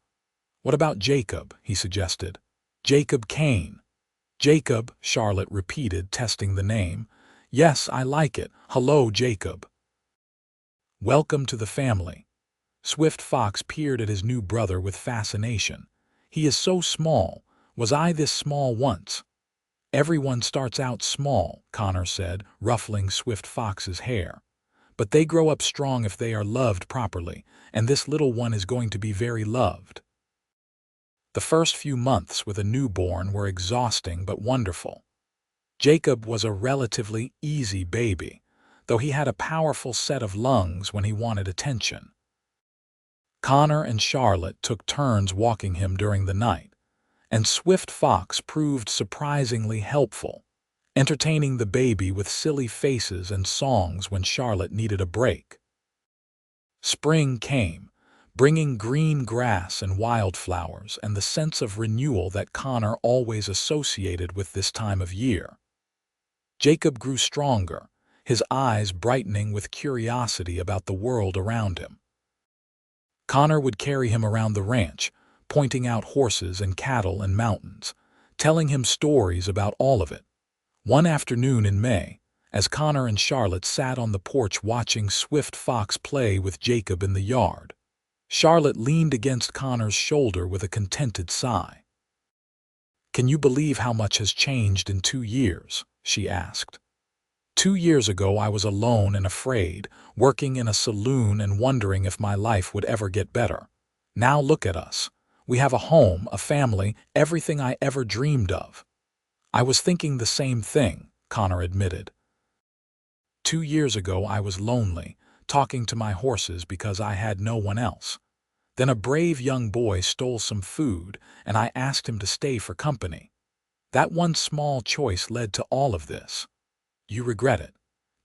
"What about Jacob?" he suggested. "Jacob Kane." "Jacob," Charlotte repeated, testing the name. "Yes, I like it. Hello, Jacob." "Welcome to the family." Swift Fox peered at his new brother with fascination. "He is so small. Was I this small once?" "Everyone starts out small," Connor said, ruffling Swift Fox's hair. "But they grow up strong if they are loved properly, and this little one is going to be very loved." The first few months with a newborn were exhausting but wonderful. Jacob was a relatively easy baby, though he had a powerful set of lungs when he wanted attention. Connor and Charlotte took turns walking him during the night, and Swift Fox proved surprisingly helpful, entertaining the baby with silly faces and songs when Charlotte needed a break. Spring came, bringing green grass and wildflowers and the sense of renewal that Connor always associated with this time of year. Jacob grew stronger, his eyes brightening with curiosity about the world around him. Connor would carry him around the ranch, pointing out horses and cattle and mountains, telling him stories about all of it. One afternoon in May, as Connor and Charlotte sat on the porch watching Swift Fox play with Jacob in the yard, Charlotte leaned against Connor's shoulder with a contented sigh. "Can you believe how much has changed in 2 years?" she asked. "2 years ago I was alone and afraid, working in a saloon and wondering if my life would ever get better. Now look at us. We have a home, a family, everything I ever dreamed of." "I was thinking the same thing," Connor admitted. "2 years ago I was lonely, talking to my horses because I had no one else. Then a brave young boy stole some food, and I asked him to stay for company. That one small choice led to all of this. You regret it,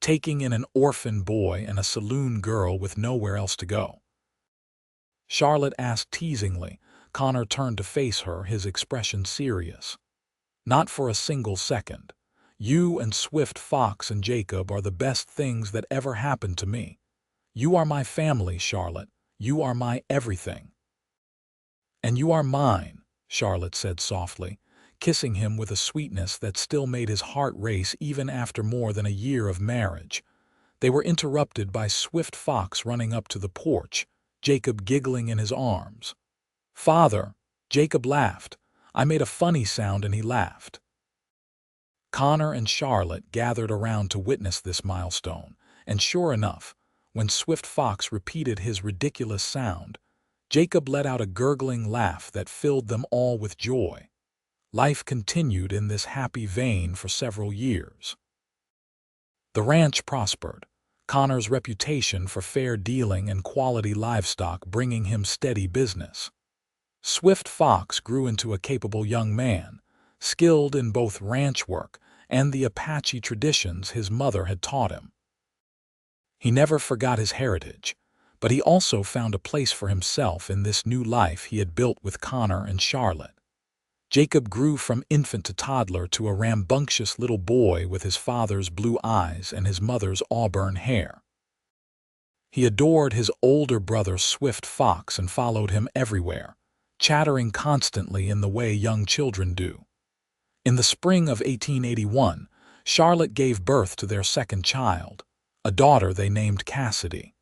taking in an orphan boy and a saloon girl with nowhere else to go?" Charlotte asked teasingly. Connor turned to face her, his expression serious. "Not for a single second. You and Swift Fox and Jacob are the best things that ever happened to me. You are my family, Charlotte. You are my everything." "And you are mine," Charlotte said softly, kissing him with a sweetness that still made his heart race even after more than a year of marriage. They were interrupted by Swift Fox running up to the porch, Jacob giggling in his arms. "Father!" Jacob laughed. "I made a funny sound and he laughed." Connor and Charlotte gathered around to witness this milestone, and sure enough, when Swift Fox repeated his ridiculous sound, Jacob let out a gurgling laugh that filled them all with joy. Life continued in this happy vein for several years. The ranch prospered, Connor's reputation for fair dealing and quality livestock bringing him steady business. Swift Fox grew into a capable young man, skilled in both ranch work and the Apache traditions his mother had taught him. He never forgot his heritage, but he also found a place for himself in this new life he had built with Connor and Charlotte. Jacob grew from infant to toddler to a rambunctious little boy with his father's blue eyes and his mother's auburn hair. He adored his older brother Swift Fox and followed him everywhere, chattering constantly in the way young children do. In the spring of 1881, Charlotte gave birth to their second child, a daughter they named Cassidy.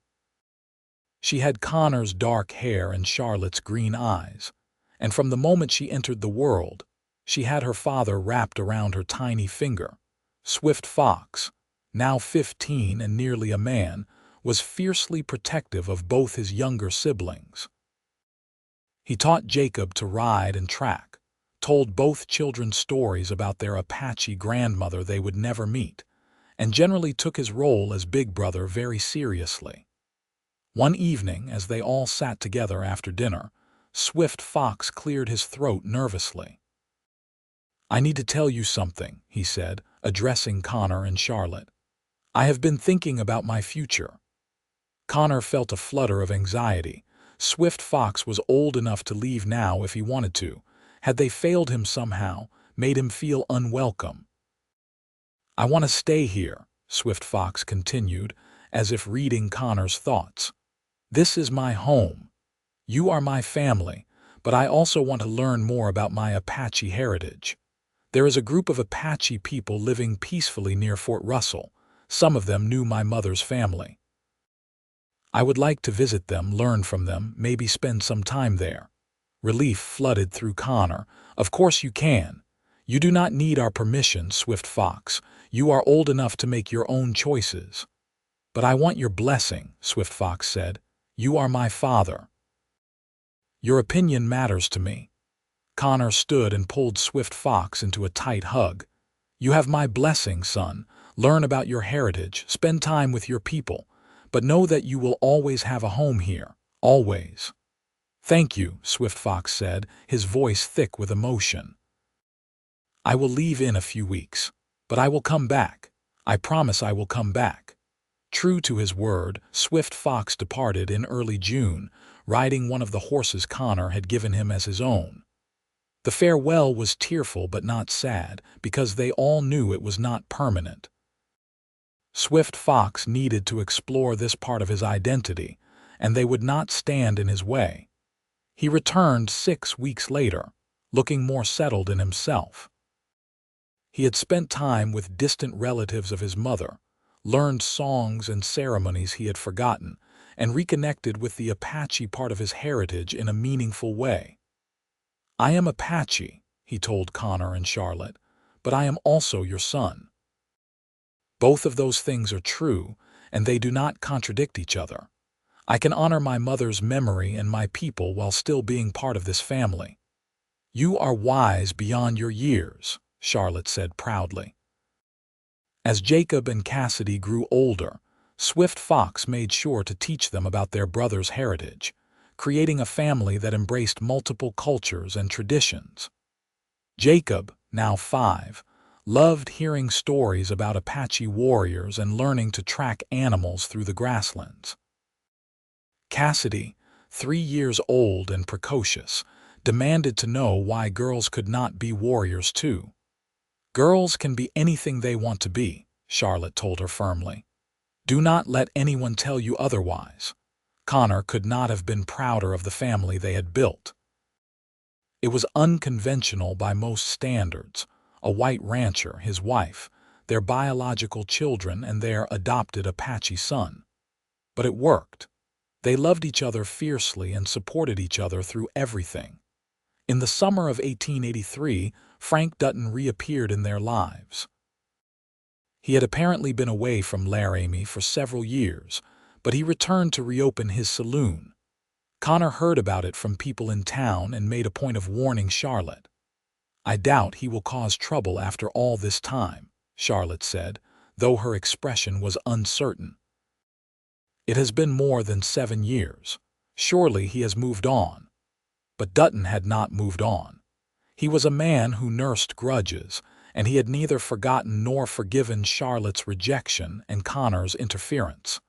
She had Connor's dark hair and Charlotte's green eyes, and from the moment she entered the world, she had her father wrapped around her tiny finger. Swift Fox, now 15 and nearly a man, was fiercely protective of both his younger siblings. He taught Jacob to ride and track, told both children stories about their Apache grandmother they would never meet, and generally took his role as big brother very seriously. One evening, as they all sat together after dinner, Swift Fox cleared his throat nervously. "I need to tell you something," he said, addressing Connor and Charlotte. "I have been thinking about my future." Connor felt a flutter of anxiety. Swift Fox was old enough to leave now if he wanted to. Had they failed him somehow, made him feel unwelcome? "I want to stay here," Swift Fox continued, as if reading Connor's thoughts. "This is my home. You are my family, but I also want to learn more about my Apache heritage. There is a group of Apache people living peacefully near Fort Russell. Some of them knew my mother's family. I would like to visit them, learn from them, maybe spend some time there." Relief flooded through Connor. "Of course you can. You do not need our permission, Swift Fox. You are old enough to make your own choices." "But I want your blessing," Swift Fox said. "You are my father. Your opinion matters to me." Connor stood and pulled Swift Fox into a tight hug. "You have my blessing, son. Learn about your heritage, spend time with your people, but know that you will always have a home here, always." "Thank you," Swift Fox said, his voice thick with emotion. "I will leave in a few weeks, but I will come back. I promise I will come back." True to his word, Swift Fox departed in early June, riding one of the horses Connor had given him as his own. The farewell was tearful but not sad, because they all knew it was not permanent. Swift Fox needed to explore this part of his identity, and they would not stand in his way. He returned 6 weeks later, looking more settled in himself. He had spent time with distant relatives of his mother, learned songs and ceremonies he had forgotten, and reconnected with the Apache part of his heritage in a meaningful way. "I am Apache," he told Connor and Charlotte, "but I am also your son." Both of those things are true, and they do not contradict each other. I can honor my mother's memory and my people while still being part of this family. "You are wise beyond your years," Charlotte said proudly. As Jacob and Cassidy grew older, Swift Fox made sure to teach them about their brother's heritage, creating a family that embraced multiple cultures and traditions. Jacob, now 5, loved hearing stories about Apache warriors and learning to track animals through the grasslands. Cassidy, 3 years old and precocious, demanded to know why girls could not be warriors too. "Girls can be anything they want to be," Charlotte told her firmly. "Do not let anyone tell you otherwise." Connor could not have been prouder of the family they had built. It was unconventional by most standards: a white rancher, his wife, their biological children, and their adopted Apache son. But it worked. They loved each other fiercely and supported each other through everything. In the summer of 1883, Frank Dutton reappeared in their lives. He had apparently been away from Laramie for several years, but he returned to reopen his saloon. Connor heard about it from people in town and made a point of warning Charlotte. "I doubt he will cause trouble after all this time," Charlotte said, though her expression was uncertain. "It has been more than 7 years. Surely he has moved on." But Dutton had not moved on. He was a man who nursed grudges, and he had neither forgotten nor forgiven Charlotte's rejection and Connor's interference.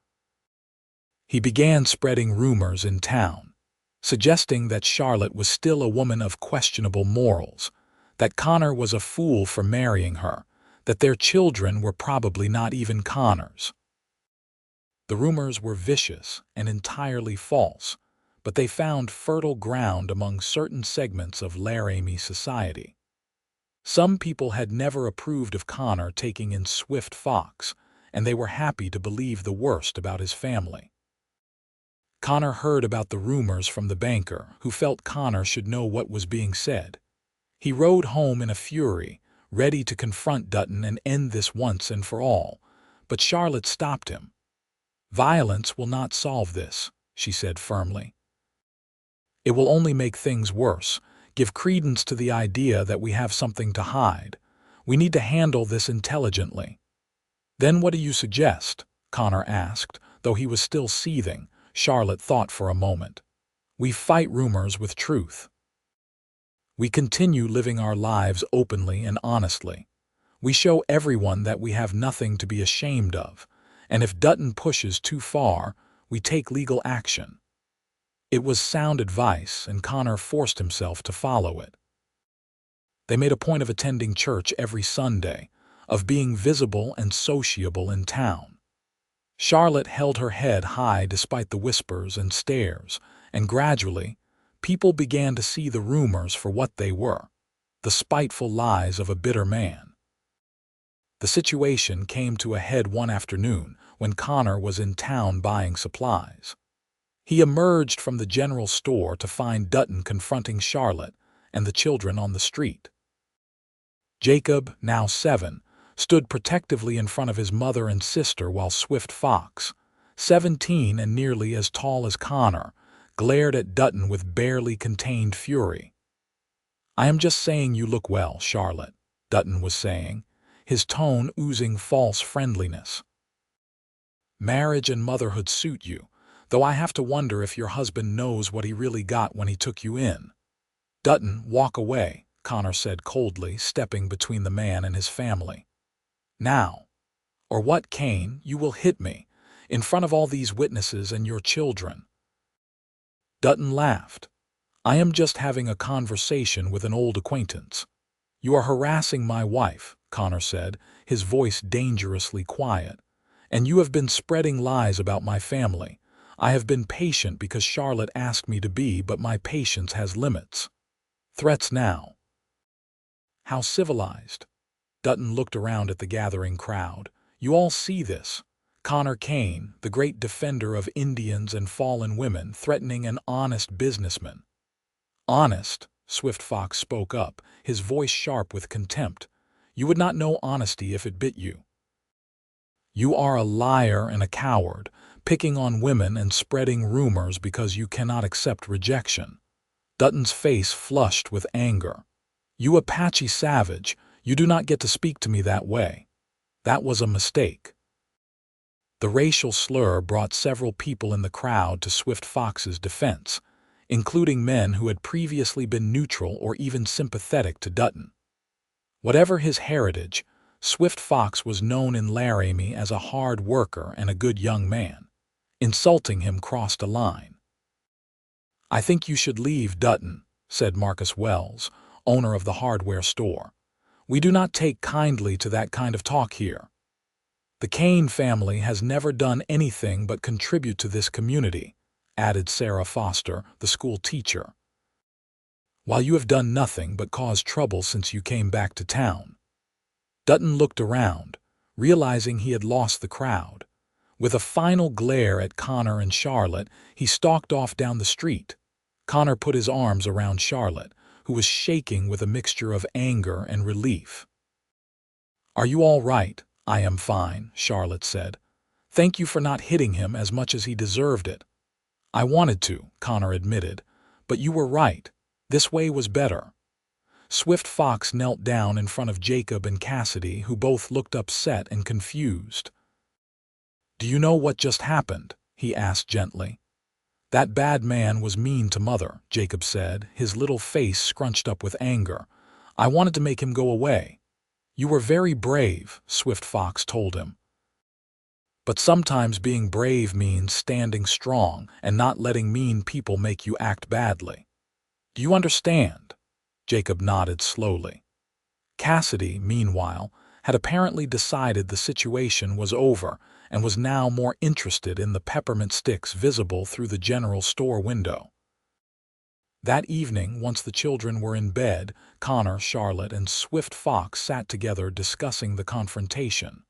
He began spreading rumors in town, suggesting that Charlotte was still a woman of questionable morals, that Connor was a fool for marrying her, that their children were probably not even Connor's. The rumors were vicious and entirely false, but they found fertile ground among certain segments of Laramie society. Some people had never approved of Connor taking in Swift Fox, and they were happy to believe the worst about his family. Connor heard about the rumors from the banker, who felt Connor should know what was being said. He rode home in a fury, ready to confront Dutton and end this once and for all, but Charlotte stopped him. "Violence will not solve this," she said firmly. "It will only make things worse, give credence to the idea that we have something to hide. We need to handle this intelligently." "Then what do you suggest?" Connor asked, though he was still seething. Charlotte thought for a moment. "We fight rumors with truth. We continue living our lives openly and honestly. We show everyone that we have nothing to be ashamed of, and if Dutton pushes too far, we take legal action." It was sound advice, and Connor forced himself to follow it. They made a point of attending church every Sunday, of being visible and sociable in town. Charlotte held her head high despite the whispers and stares, and gradually, people began to see the rumors for what they were: the spiteful lies of a bitter man. The situation came to a head one afternoon when Connor was in town buying supplies. He emerged from the general store to find Dutton confronting Charlotte and the children on the street. Jacob, now 7, stood protectively in front of his mother and sister while Swift Fox, 17 and nearly as tall as Connor, glared at Dutton with barely contained fury. "I am just saying you look well, Charlotte," Dutton was saying, his tone oozing false friendliness. "Marriage and motherhood suit you, though I have to wonder if your husband knows what he really got when he took you in." "Dutton, walk away," Connor said coldly, stepping between the man and his family. "Now. Or what, Kane? You will hit me, in front of all these witnesses and your children." Dutton laughed. "I am just having a conversation with an old acquaintance." "You are harassing my wife," Connor said, his voice dangerously quiet. "And you have been spreading lies about my family. I have been patient because Charlotte asked me to be, but my patience has limits. Threats now." "How civilized." Dutton looked around at the gathering crowd. "You all see this. Connor Kane, the great defender of Indians and fallen women, threatening an honest businessman." "Honest?" Swift Fox spoke up, his voice sharp with contempt. "You would not know honesty if it bit you. You are a liar and a coward, picking on women and spreading rumors because you cannot accept rejection." Dutton's face flushed with anger. "You Apache savage, you do not get to speak to me that way. That was a mistake." The racial slur brought several people in the crowd to Swift Fox's defense, including men who had previously been neutral or even sympathetic to Dutton. Whatever his heritage, Swift Fox was known in Laramie as a hard worker and a good young man. Insulting him crossed a line. "I think you should leave, Dutton," said Marcus Wells, owner of the hardware store. "We do not take kindly to that kind of talk here. The Kane family has never done anything but contribute to this community," added Sarah Foster, the school teacher. "While you have done nothing but cause trouble since you came back to town." Dutton looked around, realizing he had lost the crowd. With a final glare at Connor and Charlotte, he stalked off down the street. Connor put his arms around Charlotte, who was shaking with a mixture of anger and relief. "Are you all right?" "I am fine," Charlotte said. "Thank you for not hitting him as much as he deserved it." "I wanted to," Connor admitted, "but you were right. This way was better." Swift Fox knelt down in front of Jacob and Cassidy, who both looked upset and confused. "Do you know what just happened?" he asked gently. "That bad man was mean to Mother," Jacob said, his little face scrunched up with anger. "I wanted to make him go away." "You were very brave," Swift Fox told him. "But sometimes being brave means standing strong and not letting mean people make you act badly. Do you understand?" Jacob nodded slowly. Cassidy, meanwhile, had apparently decided the situation was over and was now more interested in the peppermint sticks visible through the general store window. That evening, once the children were in bed, Connor, Charlotte, and Swift Fox sat together discussing the confrontation.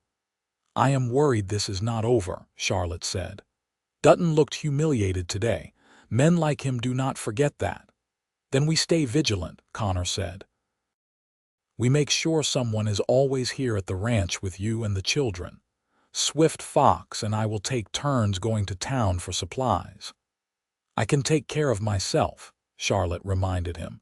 "I am worried this is not over," Charlotte said. "Dutton looked humiliated today. Men like him do not forget that." "Then we stay vigilant," Connor said. "We make sure someone is always here at the ranch with you and the children. Swift Fox and I will take turns going to town for supplies." "I can take care of myself," Charlotte reminded him.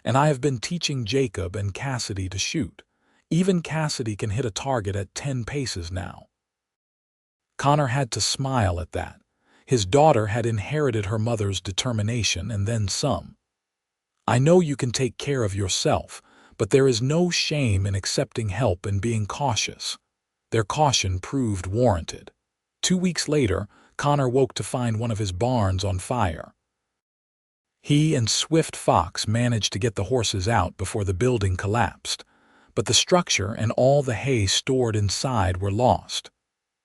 "And I have been teaching Jacob and Cassidy to shoot. Even Cassidy can hit a target at 10 paces now." Connor had to smile at that. His daughter had inherited her mother's determination and then some. "I know you can take care of yourself, but there is no shame in accepting help and being cautious." Their caution proved warranted. 2 weeks later, Connor woke to find one of his barns on fire. He and Swift Fox managed to get the horses out before the building collapsed, but the structure and all the hay stored inside were lost.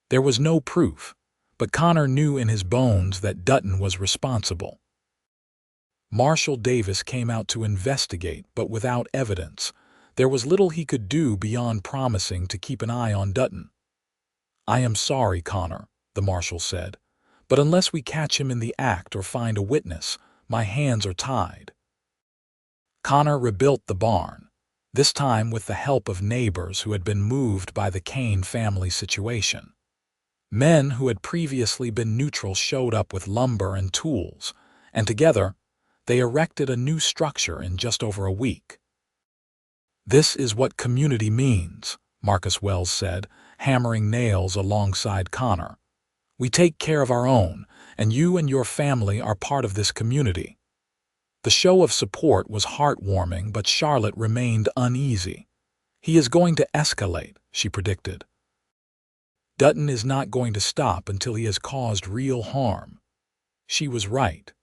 There was no proof, but Connor knew in his bones that Dutton was responsible. Marshal Davis came out to investigate, but without evidence. There was little he could do beyond promising to keep an eye on Dutton. "I am sorry, Connor," the marshal said, "but unless we catch him in the act or find a witness, my hands are tied." Connor rebuilt the barn, this time with the help of neighbors who had been moved by the Kane family situation. Men who had previously been neutral showed up with lumber and tools, and together they erected a new structure in just over a week. "This is what community means," Marcus Wells said, hammering nails alongside Connor. "We take care of our own, and you and your family are part of this community." The show of support was heartwarming, but Charlotte remained uneasy. "He is going to escalate," she predicted. "Dutton is not going to stop until he has caused real harm." She was right.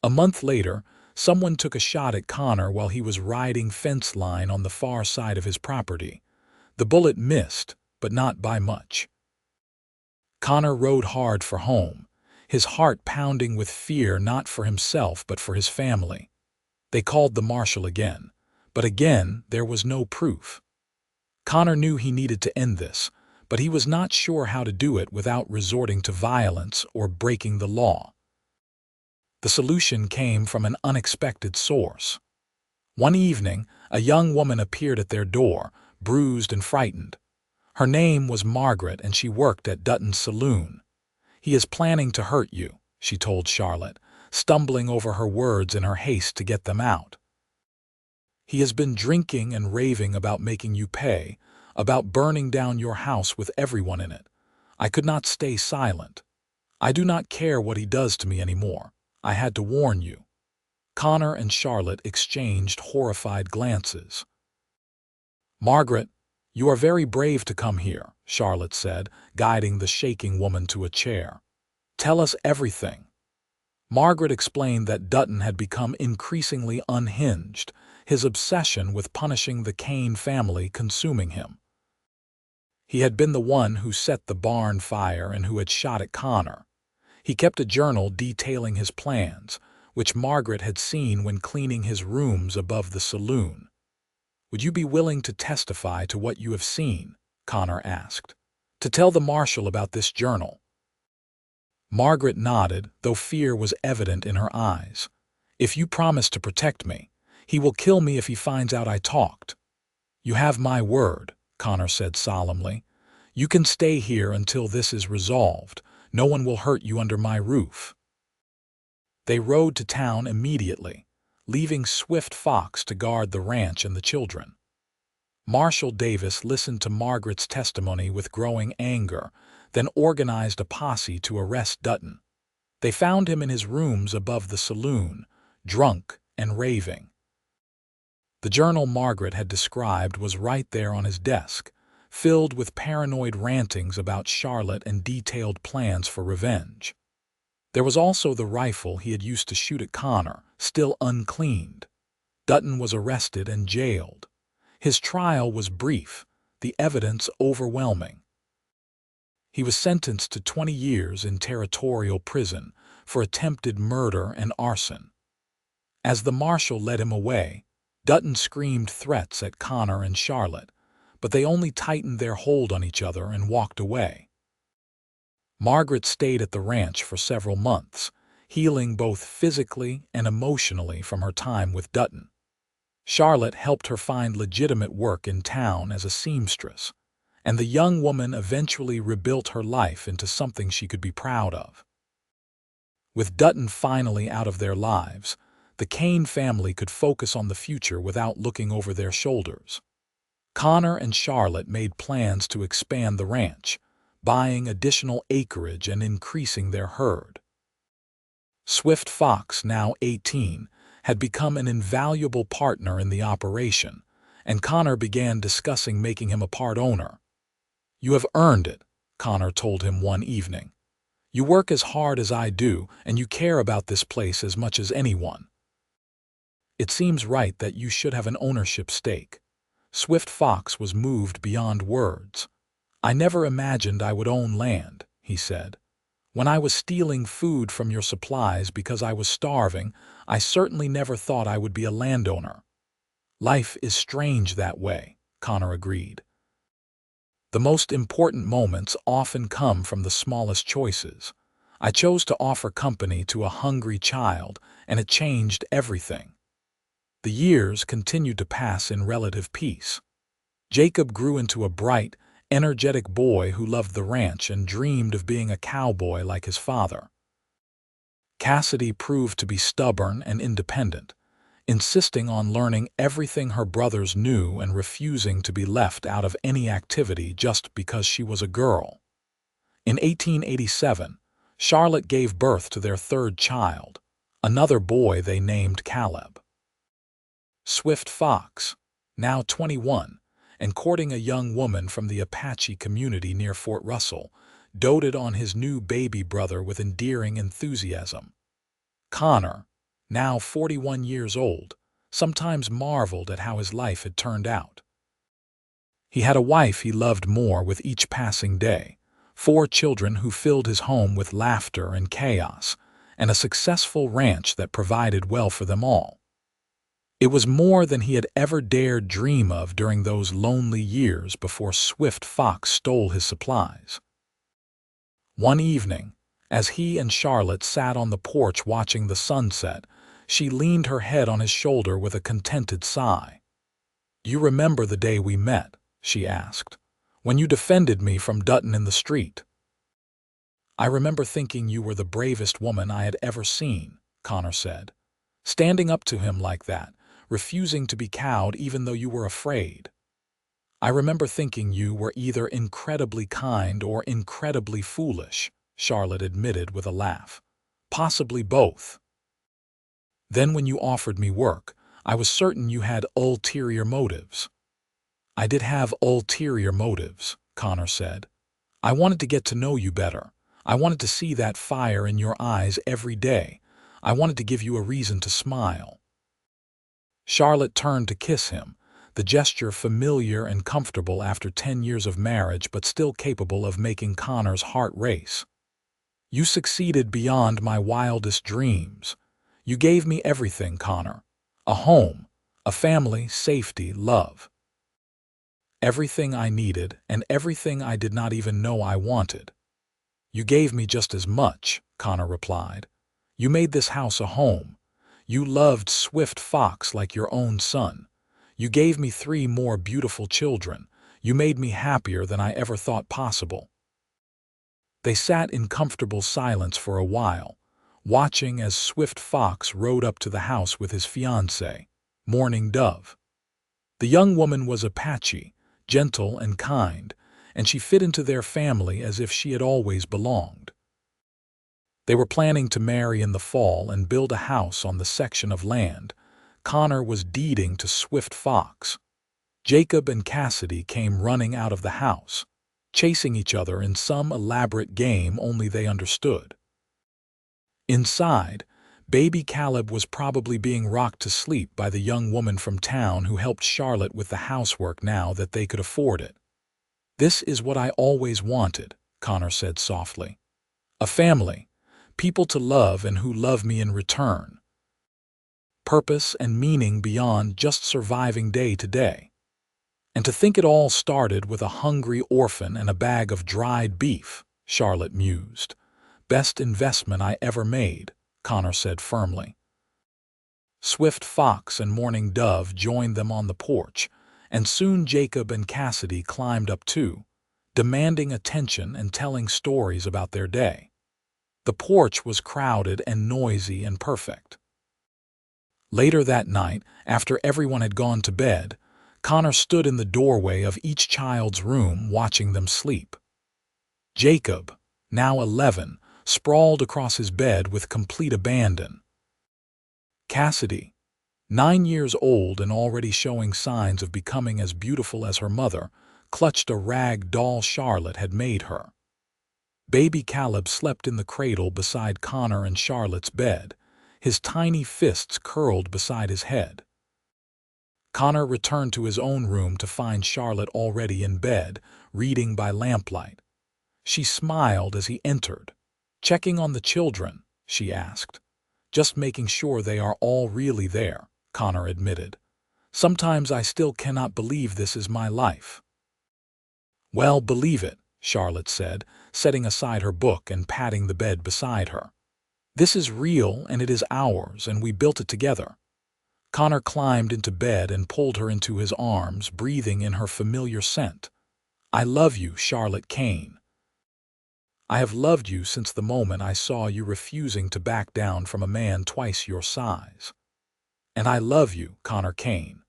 A month later, someone took a shot at Connor while he was riding fence line on the far side of his property. The bullet missed, but not by much. Connor rode hard for home, his heart pounding with fear not for himself but for his family. They called the marshal again, but again there was no proof. Connor knew he needed to end this, but he was not sure how to do it without resorting to violence or breaking the law. The solution came from an unexpected source. One evening, a young woman appeared at their door, bruised and frightened. Her name was Margaret, and she worked at Dutton's saloon. "He is planning to hurt you," she told Charlotte, stumbling over her words in her haste to get them out. "He has been drinking and raving about making you pay, about burning down your house with everyone in it. I could not stay silent. I do not care what he does to me anymore. I had to warn you." Connor and Charlotte exchanged horrified glances. "Margaret, you are very brave to come here," Charlotte said, guiding the shaking woman to a chair. "Tell us everything." Margaret explained that Dutton had become increasingly unhinged, his obsession with punishing the Kane family consuming him. He had been the one who set the barn fire and who had shot at Connor. He kept a journal detailing his plans, which Margaret had seen when cleaning his rooms above the saloon. "Would you be willing to testify to what you have seen?" Connor asked. "To tell the marshal about this journal?" Margaret nodded, though fear was evident in her eyes. "If you promise to protect me, he will kill me if he finds out I talked." "You have my word," Connor said solemnly. "You can stay here until this is resolved. No one will hurt you under my roof." They rode to town immediately, leaving Swift Fox to guard the ranch and the children. Marshal Davis listened to Margaret's testimony with growing anger, then organized a posse to arrest Dutton. They found him in his rooms above the saloon, drunk and raving. The journal Margaret had described was right there on his desk, filled with paranoid rantings about Charlotte and detailed plans for revenge. There was also the rifle he had used to shoot at Connor, still uncleaned. Dutton was arrested and jailed. His trial was brief, the evidence overwhelming. He was sentenced to 20 years in territorial prison for attempted murder and arson. As the marshal led him away, Dutton screamed threats at Connor and Charlotte, but they only tightened their hold on each other and walked away. Margaret stayed at the ranch for several months, healing both physically and emotionally from her time with Dutton. Charlotte helped her find legitimate work in town as a seamstress, and the young woman eventually rebuilt her life into something she could be proud of. With Dutton finally out of their lives, the Kane family could focus on the future without looking over their shoulders. Connor and Charlotte made plans to expand the ranch, buying additional acreage and increasing their herd. Swift Fox, now 18, had become an invaluable partner in the operation, and Connor began discussing making him a part owner. "You have earned it," Connor told him one evening. "You work as hard as I do, and you care about this place as much as anyone. It seems right that you should have an ownership stake." Swift Fox was moved beyond words. "I never imagined I would own land," he said. "When I was stealing food from your supplies because I was starving, I certainly never thought I would be a landowner." "Life is strange that way," Connor agreed. "The most important moments often come from the smallest choices. I chose to offer company to a hungry child, and it changed everything." The years continued to pass in relative peace. Jacob grew into a bright, energetic boy who loved the ranch and dreamed of being a cowboy like his father. Cassidy proved to be stubborn and independent, insisting on learning everything her brothers knew and refusing to be left out of any activity just because she was a girl. In 1887, Charlotte gave birth to their third child, another boy they named Caleb. Swift Fox, now 21, and courting a young woman from the Apache community near Fort Russell, doted on his new baby brother with endearing enthusiasm. Connor, now 41 years old, sometimes marveled at how his life had turned out. He had a wife he loved more with each passing day, 4 children who filled his home with laughter and chaos, and a successful ranch that provided well for them all. It was more than he had ever dared dream of during those lonely years before Swift Fox stole his supplies. One evening, as he and Charlotte sat on the porch watching the sunset, She leaned her head on his shoulder with a contented sigh. "You remember the day we met?" she asked. "When you defended me from Dutton in the street?" "I remember thinking you were the bravest woman I had ever seen," Connor said. "Standing up to him like that, refusing to be cowed even though you were afraid. I remember thinking you were either incredibly kind or incredibly foolish," Charlotte admitted with a laugh. "Possibly both. Then when you offered me work, I was certain you had ulterior motives." "I did have ulterior motives," Connor said. "I wanted to get to know you better. I wanted to see that fire in your eyes every day. I wanted to give you a reason to smile." Charlotte turned to kiss him, the gesture familiar and comfortable after 10 years of marriage but still capable of making Connor's heart race. "You succeeded beyond my wildest dreams. You gave me everything, Connor. A home, a family, safety, love. Everything I needed and everything I did not even know I wanted." "You gave me just as much," Connor replied. "You made this house a home. You loved Swift Fox like your own son. You gave me 3 more beautiful children. You made me happier than I ever thought possible." They sat in comfortable silence for a while, watching as Swift Fox rode up to the house with his fiancée, Mourning Dove. The young woman was Apache, gentle and kind, and she fit into their family as if she had always belonged. They were planning to marry in the fall and build a house on the section of land Connor was deeding to Swift Fox. Jacob and Cassidy came running out of the house, chasing each other in some elaborate game only they understood. Inside, baby Caleb was probably being rocked to sleep by the young woman from town who helped Charlotte with the housework now that they could afford it. "This is what I always wanted," Connor said softly. "A family, people to love and who love me in return. Purpose and meaning beyond just surviving day to day. And to think it all started with a hungry orphan and a bag of dried beef," Charlotte mused. "Best investment I ever made," Connor said firmly. Swift Fox and Mourning Dove joined them on the porch, and soon Jacob and Cassidy climbed up too, demanding attention and telling stories about their day. The porch was crowded and noisy and perfect. Later that night, after everyone had gone to bed, Connor stood in the doorway of each child's room watching them sleep. Jacob, now 11, sprawled across his bed with complete abandon. Cassidy, 9 years old and already showing signs of becoming as beautiful as her mother, clutched a rag doll Charlotte had made her. Baby Caleb slept in the cradle beside Connor and Charlotte's bed, his tiny fists curled beside his head. Connor returned to his own room to find Charlotte already in bed, reading by lamplight. She smiled as he entered. "Checking on the children?" she asked. "Just making sure they are all really there," Connor admitted. "Sometimes I still cannot believe this is my life." "Well, believe it," Charlotte said, setting aside her book and patting the bed beside her. "This is real and it is ours, and we built it together." Connor climbed into bed and pulled her into his arms, breathing in her familiar scent. "I love you, Charlotte Kane. I have loved you since the moment I saw you refusing to back down from a man twice your size. And I love you, Connor Kane.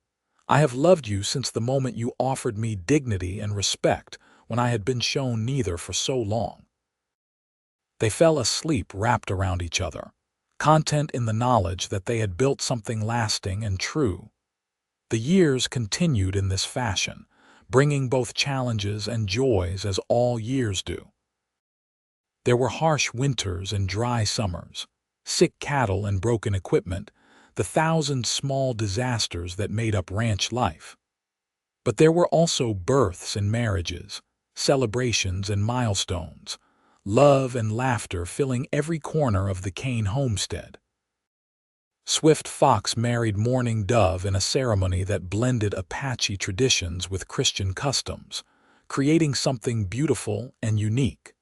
I have loved you since the moment you offered me dignity and respect when I had been shown neither for so long." They fell asleep wrapped around each other, content in the knowledge that they had built something lasting and true. The years continued in this fashion, bringing both challenges and joys as all years do. There were harsh winters and dry summers, sick cattle and broken equipment, the 1,000 small disasters that made up ranch life. But there were also births and marriages, celebrations and milestones, love and laughter filling every corner of the Kane homestead. Swift Fox married Mourning Dove in a ceremony that blended Apache traditions with Christian customs, creating something beautiful and unique.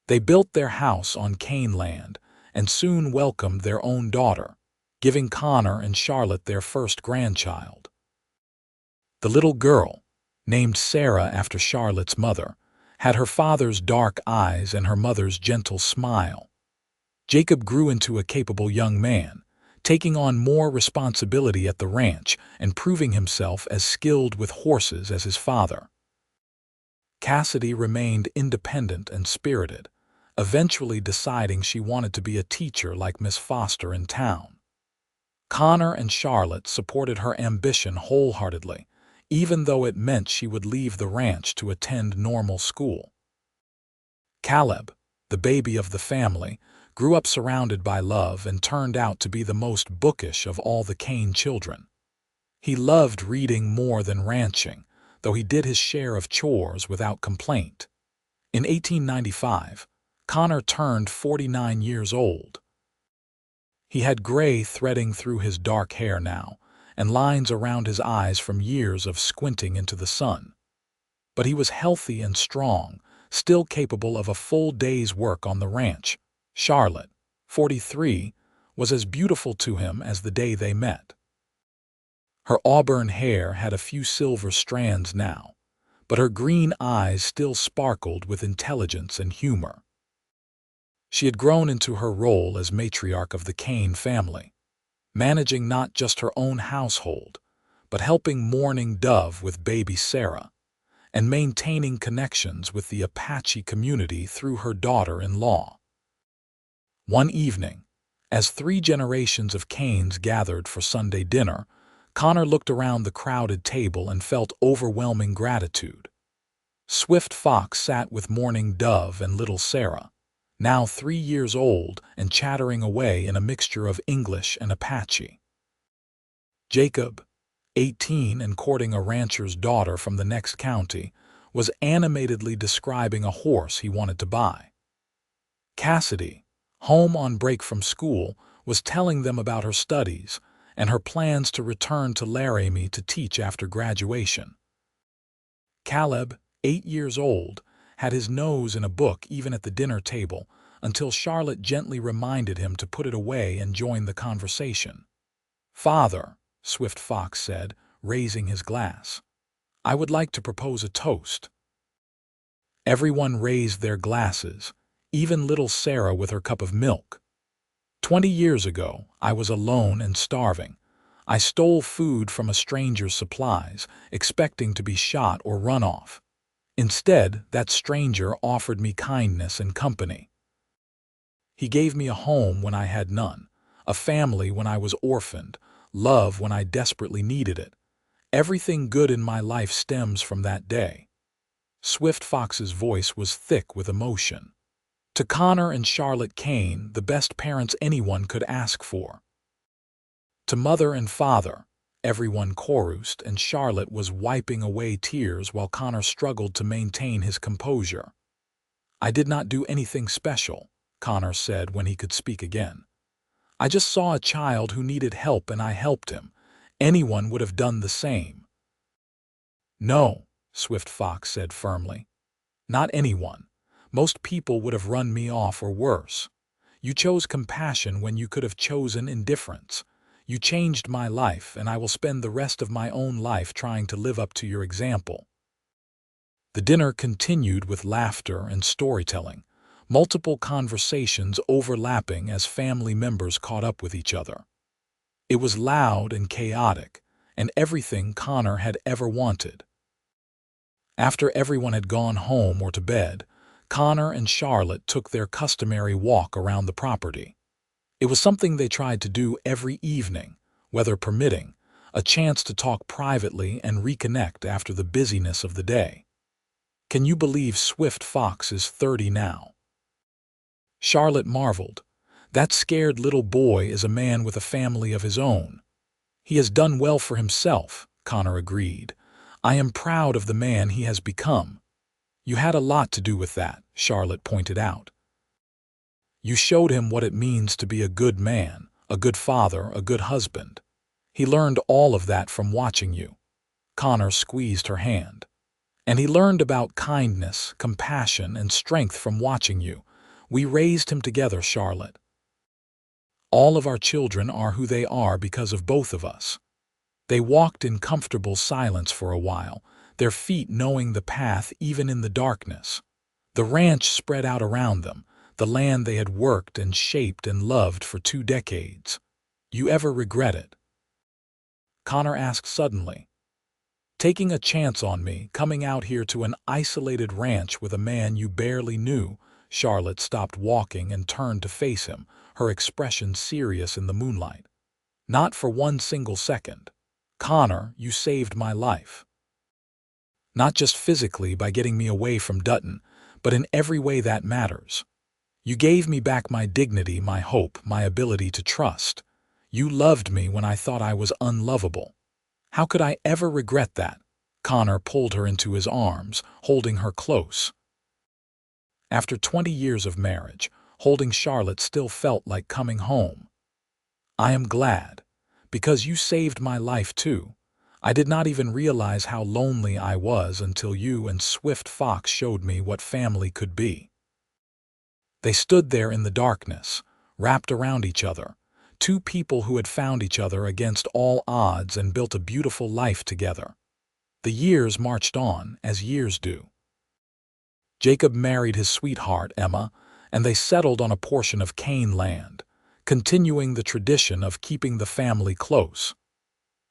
They built their house on Kane land and soon welcomed their own daughter, giving Connor and Charlotte their first grandchild. The little girl, named Sarah after Charlotte's mother, had her father's dark eyes and her mother's gentle smile. Jacob grew into a capable young man, taking on more responsibility at the ranch and proving himself as skilled with horses as his father. Cassidy remained independent and spirited, eventually deciding she wanted to be a teacher like Miss Foster in town. Connor and Charlotte supported her ambition wholeheartedly, even though it meant she would leave the ranch to attend normal school. Caleb, the baby of the family, grew up surrounded by love and turned out to be the most bookish of all the Kane children. He loved reading more than ranching, though he did his share of chores without complaint. In 1895, Connor turned 49 years old. He had gray threading through his dark hair now, and lines around his eyes from years of squinting into the sun. But he was healthy and strong, still capable of a full day's work on the ranch. Charlotte, 43, was as beautiful to him as the day they met. Her auburn hair had a few silver strands now, but her green eyes still sparkled with intelligence and humor. She had grown into her role as matriarch of the Kane family, managing not just her own household, but helping mourning Dove with baby Sarah, and maintaining connections with the Apache community through her daughter-in-law. One evening, as 3 generations of Kanes gathered for Sunday dinner, Connor looked around the crowded table and felt overwhelming gratitude. Swift Fox sat with mourning Dove and little Sarah, now 3 years old and chattering away in a mixture of English and Apache. Jacob, 18 and courting a rancher's daughter from the next county, was animatedly describing a horse he wanted to buy. Cassidy, home on break from school, was telling them about her studies and her plans to return to Laramie to teach after graduation. Caleb, 8 years old, had his nose in a book even at the dinner table until Charlotte gently reminded him to put it away and join the conversation. "Father," Swift Fox said, raising his glass, "I would like to propose a toast." Everyone raised their glasses, even little Sarah with her cup of milk. 20 years ago, I was alone and starving. I stole food from a stranger's supplies, expecting to be shot or run off. Instead, that stranger offered me kindness and company. He gave me a home when I had none, a family when I was orphaned, love when I desperately needed it. Everything good in my life stems from that day. Swift Fox's voice was thick with emotion. To Connor and Charlotte Kane, the best parents anyone could ask for. To mother and father, everyone chorused, and Charlotte was wiping away tears while Connor struggled to maintain his composure. "I did not do anything special," Connor said when he could speak again. "I just saw a child who needed help and I helped him. Anyone would have done the same." "No," Swift Fox said firmly. "Not anyone. Most people would have run me off or worse. You chose compassion when you could have chosen indifference. You changed my life, and I will spend the rest of my own life trying to live up to your example." The dinner continued with laughter and storytelling, multiple conversations overlapping as family members caught up with each other. It was loud and chaotic, and everything Connor had ever wanted. After everyone had gone home or to bed, Connor and Charlotte took their customary walk around the property. It was something they tried to do every evening, weather permitting, a chance to talk privately and reconnect after the busyness of the day. "Can you believe Swift Fox is 30 now?" Charlotte marveled. "That scared little boy is a man with a family of his own." "He has done well for himself," Connor agreed. "I am proud of the man he has become." "You had a lot to do with that," Charlotte pointed out. "You showed him what it means to be a good man, a good father, a good husband. He learned all of that from watching you." Connor squeezed her hand. "And he learned about kindness, compassion, and strength from watching you. We raised him together, Charlotte." All of our children are who they are because of both of us." They walked in comfortable silence for a while, their feet knowing the path even in the darkness. The ranch spread out around them, the land they had worked and shaped and loved for 2 decades. "You ever regret it?" Connor asked suddenly. "Taking a chance on me, coming out here to an isolated ranch with a man you barely knew." Charlotte stopped walking and turned to face him, her expression serious in the moonlight. "Not for one single second. Connor, you saved my life. Not just physically by getting me away from Dutton, but in every way that matters. You gave me back my dignity, my hope, my ability to trust. You loved me when I thought I was unlovable. How could I ever regret that?" Connor pulled her into his arms, holding her close. After 20 years of marriage, holding Charlotte still felt like coming home. "I am glad, because you saved my life too. I did not even realize how lonely I was until you and Swift Fox showed me what family could be." They stood there in the darkness, wrapped around each other, two people who had found each other against all odds and built a beautiful life together. The years marched on, as years do. Jacob married his sweetheart, Emma, and they settled on a portion of Kane land, continuing the tradition of keeping the family close.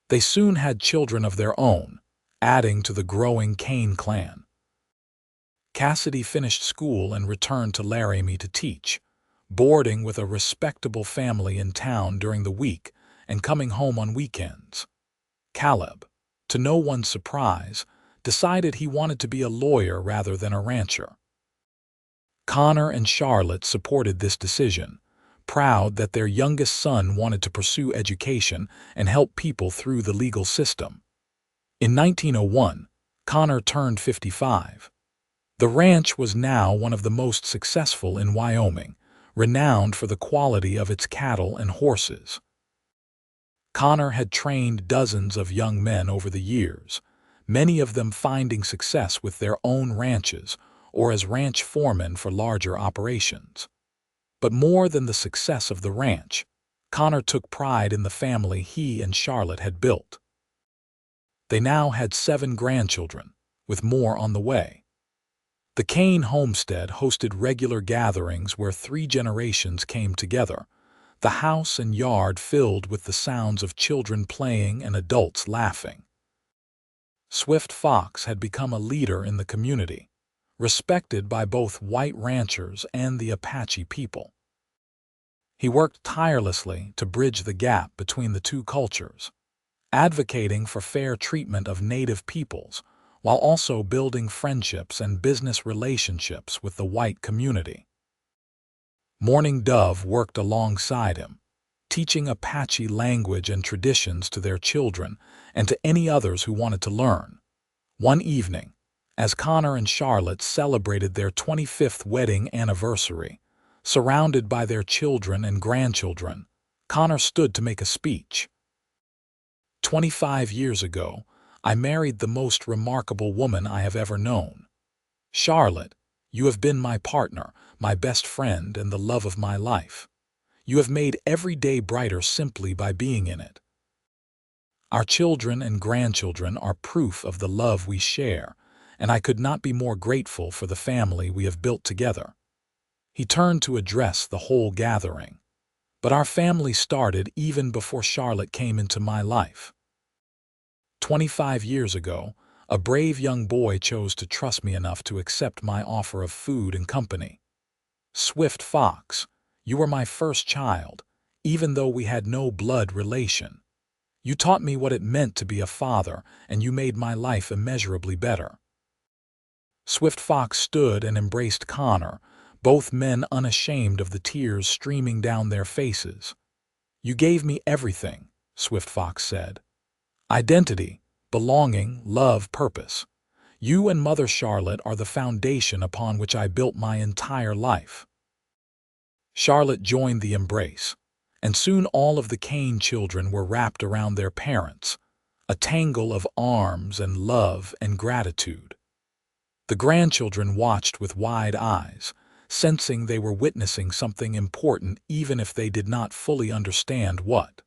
They soon had children of their own, adding to the growing Kane clan. Cassidy finished school and returned to Laramie to teach, boarding with a respectable family in town during the week and coming home on weekends. Caleb, to no one's surprise, decided he wanted to be a lawyer rather than a rancher. Connor and Charlotte supported this decision, proud that their youngest son wanted to pursue education and help people through the legal system. In 1901, Connor turned 55. The ranch was now one of the most successful in Wyoming, renowned for the quality of its cattle and horses. Connor had trained dozens of young men over the years, many of them finding success with their own ranches or as ranch foremen for larger operations. But more than the success of the ranch, Connor took pride in the family he and Charlotte had built. They now had 7 grandchildren, with more on the way. The Kane homestead hosted regular gatherings where 3 generations came together, the house and yard filled with the sounds of children playing and adults laughing. Swift Fox had become a leader in the community, respected by both white ranchers and the Apache people. He worked tirelessly to bridge the gap between the two cultures, advocating for fair treatment of native peoples, while also building friendships and business relationships with the white community. Mourning Dove worked alongside him, teaching Apache language and traditions to their children and to any others who wanted to learn. One evening, as Connor and Charlotte celebrated their 25th wedding anniversary, surrounded by their children and grandchildren, Connor stood to make a speech. 25 years ago, I married the most remarkable woman I have ever known. Charlotte, you have been my partner, my best friend, and the love of my life. You have made every day brighter simply by being in it. Our children and grandchildren are proof of the love we share, and I could not be more grateful for the family we have built together." He turned to address the whole gathering. "But our family started even before Charlotte came into my life. 25 years ago, a brave young boy chose to trust me enough to accept my offer of food and company. Swift Fox, you were my first child, even though we had no blood relation. You taught me what it meant to be a father, and you made my life immeasurably better." Swift Fox stood and embraced Connor, both men unashamed of the tears streaming down their faces. "You gave me everything," Swift Fox said. "Identity, belonging, love, purpose. You and Mother Charlotte are the foundation upon which I built my entire life." Charlotte joined the embrace, and soon all of the Kane children were wrapped around their parents, a tangle of arms and love and gratitude. The grandchildren watched with wide eyes, sensing they were witnessing something important even if they did not fully understand what.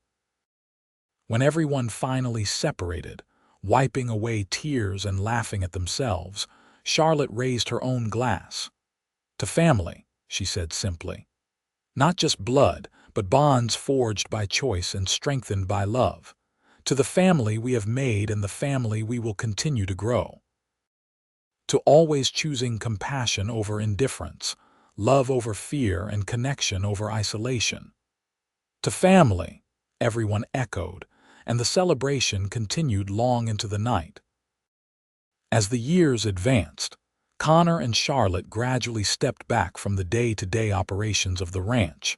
When everyone finally separated, wiping away tears and laughing at themselves, Charlotte raised her own glass. "To family," she said simply. "Not just blood, but bonds forged by choice and strengthened by love. To the family we have made and the family we will continue to grow. To always choosing compassion over indifference, love over fear, and connection over isolation." "To family," everyone echoed, and the celebration continued long into the night. As the years advanced, Connor and Charlotte gradually stepped back from the day-to-day operations of the ranch,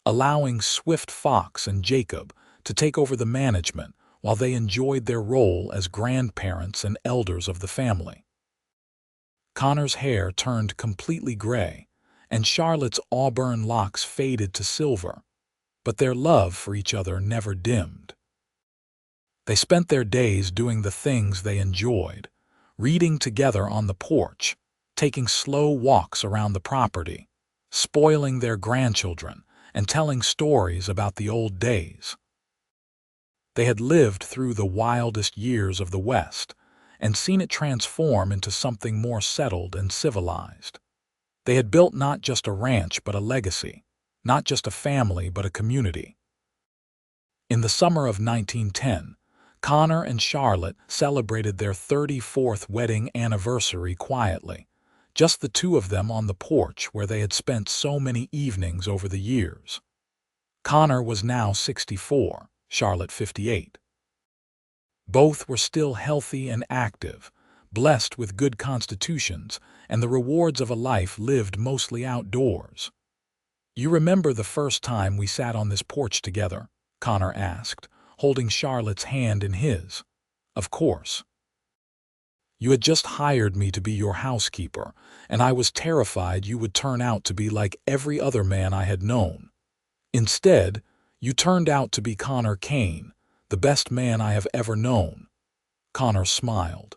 allowing Swift Fox and Jacob to take over the management while they enjoyed their role as grandparents and elders of the family. Connor's hair turned completely gray, and Charlotte's auburn locks faded to silver, but their love for each other never dimmed. They spent their days doing the things they enjoyed, reading together on the porch, taking slow walks around the property, spoiling their grandchildren, and telling stories about the old days. They had lived through the wildest years of the West and seen it transform into something more settled and civilized. They had built not just a ranch but a legacy, not just a family but a community. In the summer of 1910, Connor and Charlotte celebrated their 34th wedding anniversary quietly, just the two of them on the porch where they had spent so many evenings over the years. Connor was now 64, Charlotte 58. Both were still healthy and active, blessed with good constitutions and the rewards of a life lived mostly outdoors. "You remember the first time we sat on this porch together?" Connor asked, holding Charlotte's hand in his. "Of course. You had just hired me to be your housekeeper, and I was terrified you would turn out to be like every other man I had known. Instead, you turned out to be Connor Kane, the best man I have ever known." Connor smiled.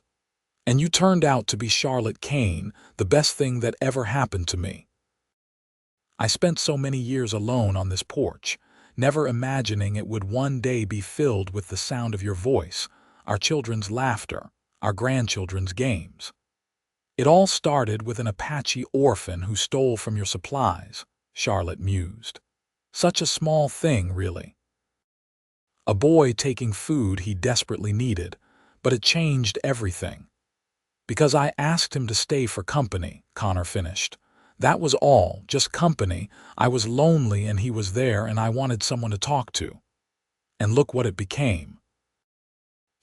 "And you turned out to be Charlotte Kane, the best thing that ever happened to me. I spent so many years alone on this porch, never imagining it would one day be filled with the sound of your voice, our children's laughter, our grandchildren's games. It all started with an Apache orphan who stole from your supplies," Charlotte mused. "Such a small thing, really. A boy taking food he desperately needed, but it changed everything. Because I asked him to stay for company," Connor finished. "That was all, just company. I was lonely and he was there and I wanted someone to talk to. And look what it became."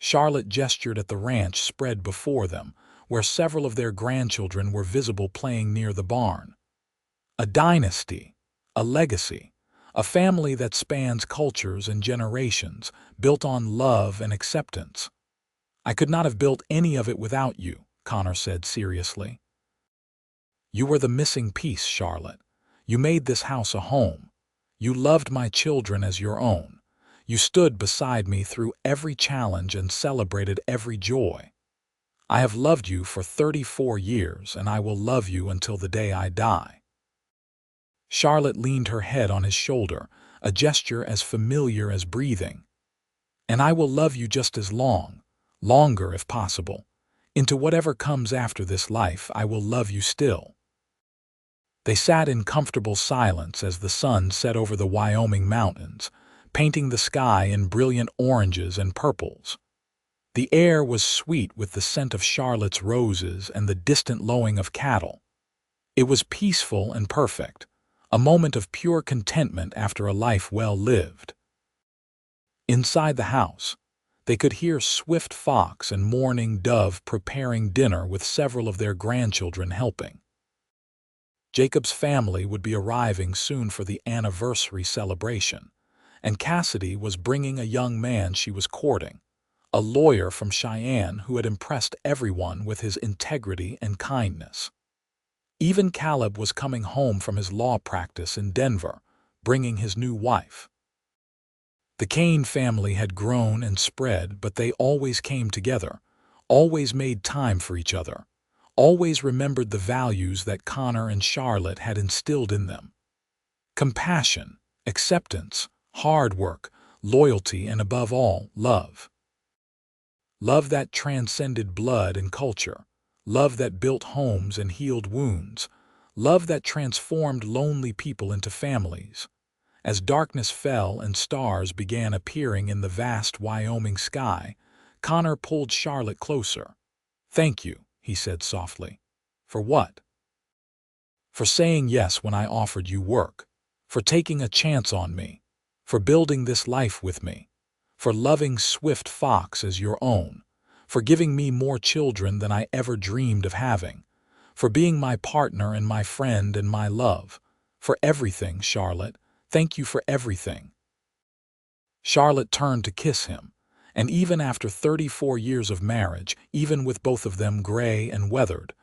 Charlotte gestured at the ranch spread before them, where several of their grandchildren were visible playing near the barn. "A dynasty, a legacy, a family that spans cultures and generations, built on love and acceptance. I could not have built any of it without you," Connor said seriously. "You were the missing piece, Charlotte. You made this house a home. You loved my children as your own. You stood beside me through every challenge and celebrated every joy. I have loved you for 34 years, and I will love you until the day I die." Charlotte leaned her head on his shoulder, a gesture as familiar as breathing. "And I will love you just as long, longer if possible. Into whatever comes after this life, I will love you still." They sat in comfortable silence as the sun set over the Wyoming mountains, painting the sky in brilliant oranges and purples. The air was sweet with the scent of Charlotte's roses and the distant lowing of cattle. It was peaceful and perfect, a moment of pure contentment after a life well lived. Inside the house, they could hear Swift Fox and Mourning Dove preparing dinner with several of their grandchildren helping. Jacob's family would be arriving soon for the anniversary celebration, and Cassidy was bringing a young man she was courting, a lawyer from Cheyenne who had impressed everyone with his integrity and kindness. Even Caleb was coming home from his law practice in Denver, bringing his new wife. The Kane family had grown and spread, but they always came together, always made time for each other, always remembered the values that Connor and Charlotte had instilled in them. Compassion, acceptance, hard work, loyalty, and above all, love. Love that transcended blood and culture. Love that built homes and healed wounds. Love that transformed lonely people into families. As darkness fell and stars began appearing in the vast Wyoming sky, Connor pulled Charlotte closer. "Thank you," he said softly. "For what?" "For saying yes when I offered you work. For taking a chance on me. For building this life with me. For loving Swift Fox as your own. For giving me more children than I ever dreamed of having. For being my partner and my friend and my love. For everything, Charlotte. Thank you for everything." Charlotte turned to kiss him, and even after 34 years of marriage, even with both of them gray and weathered,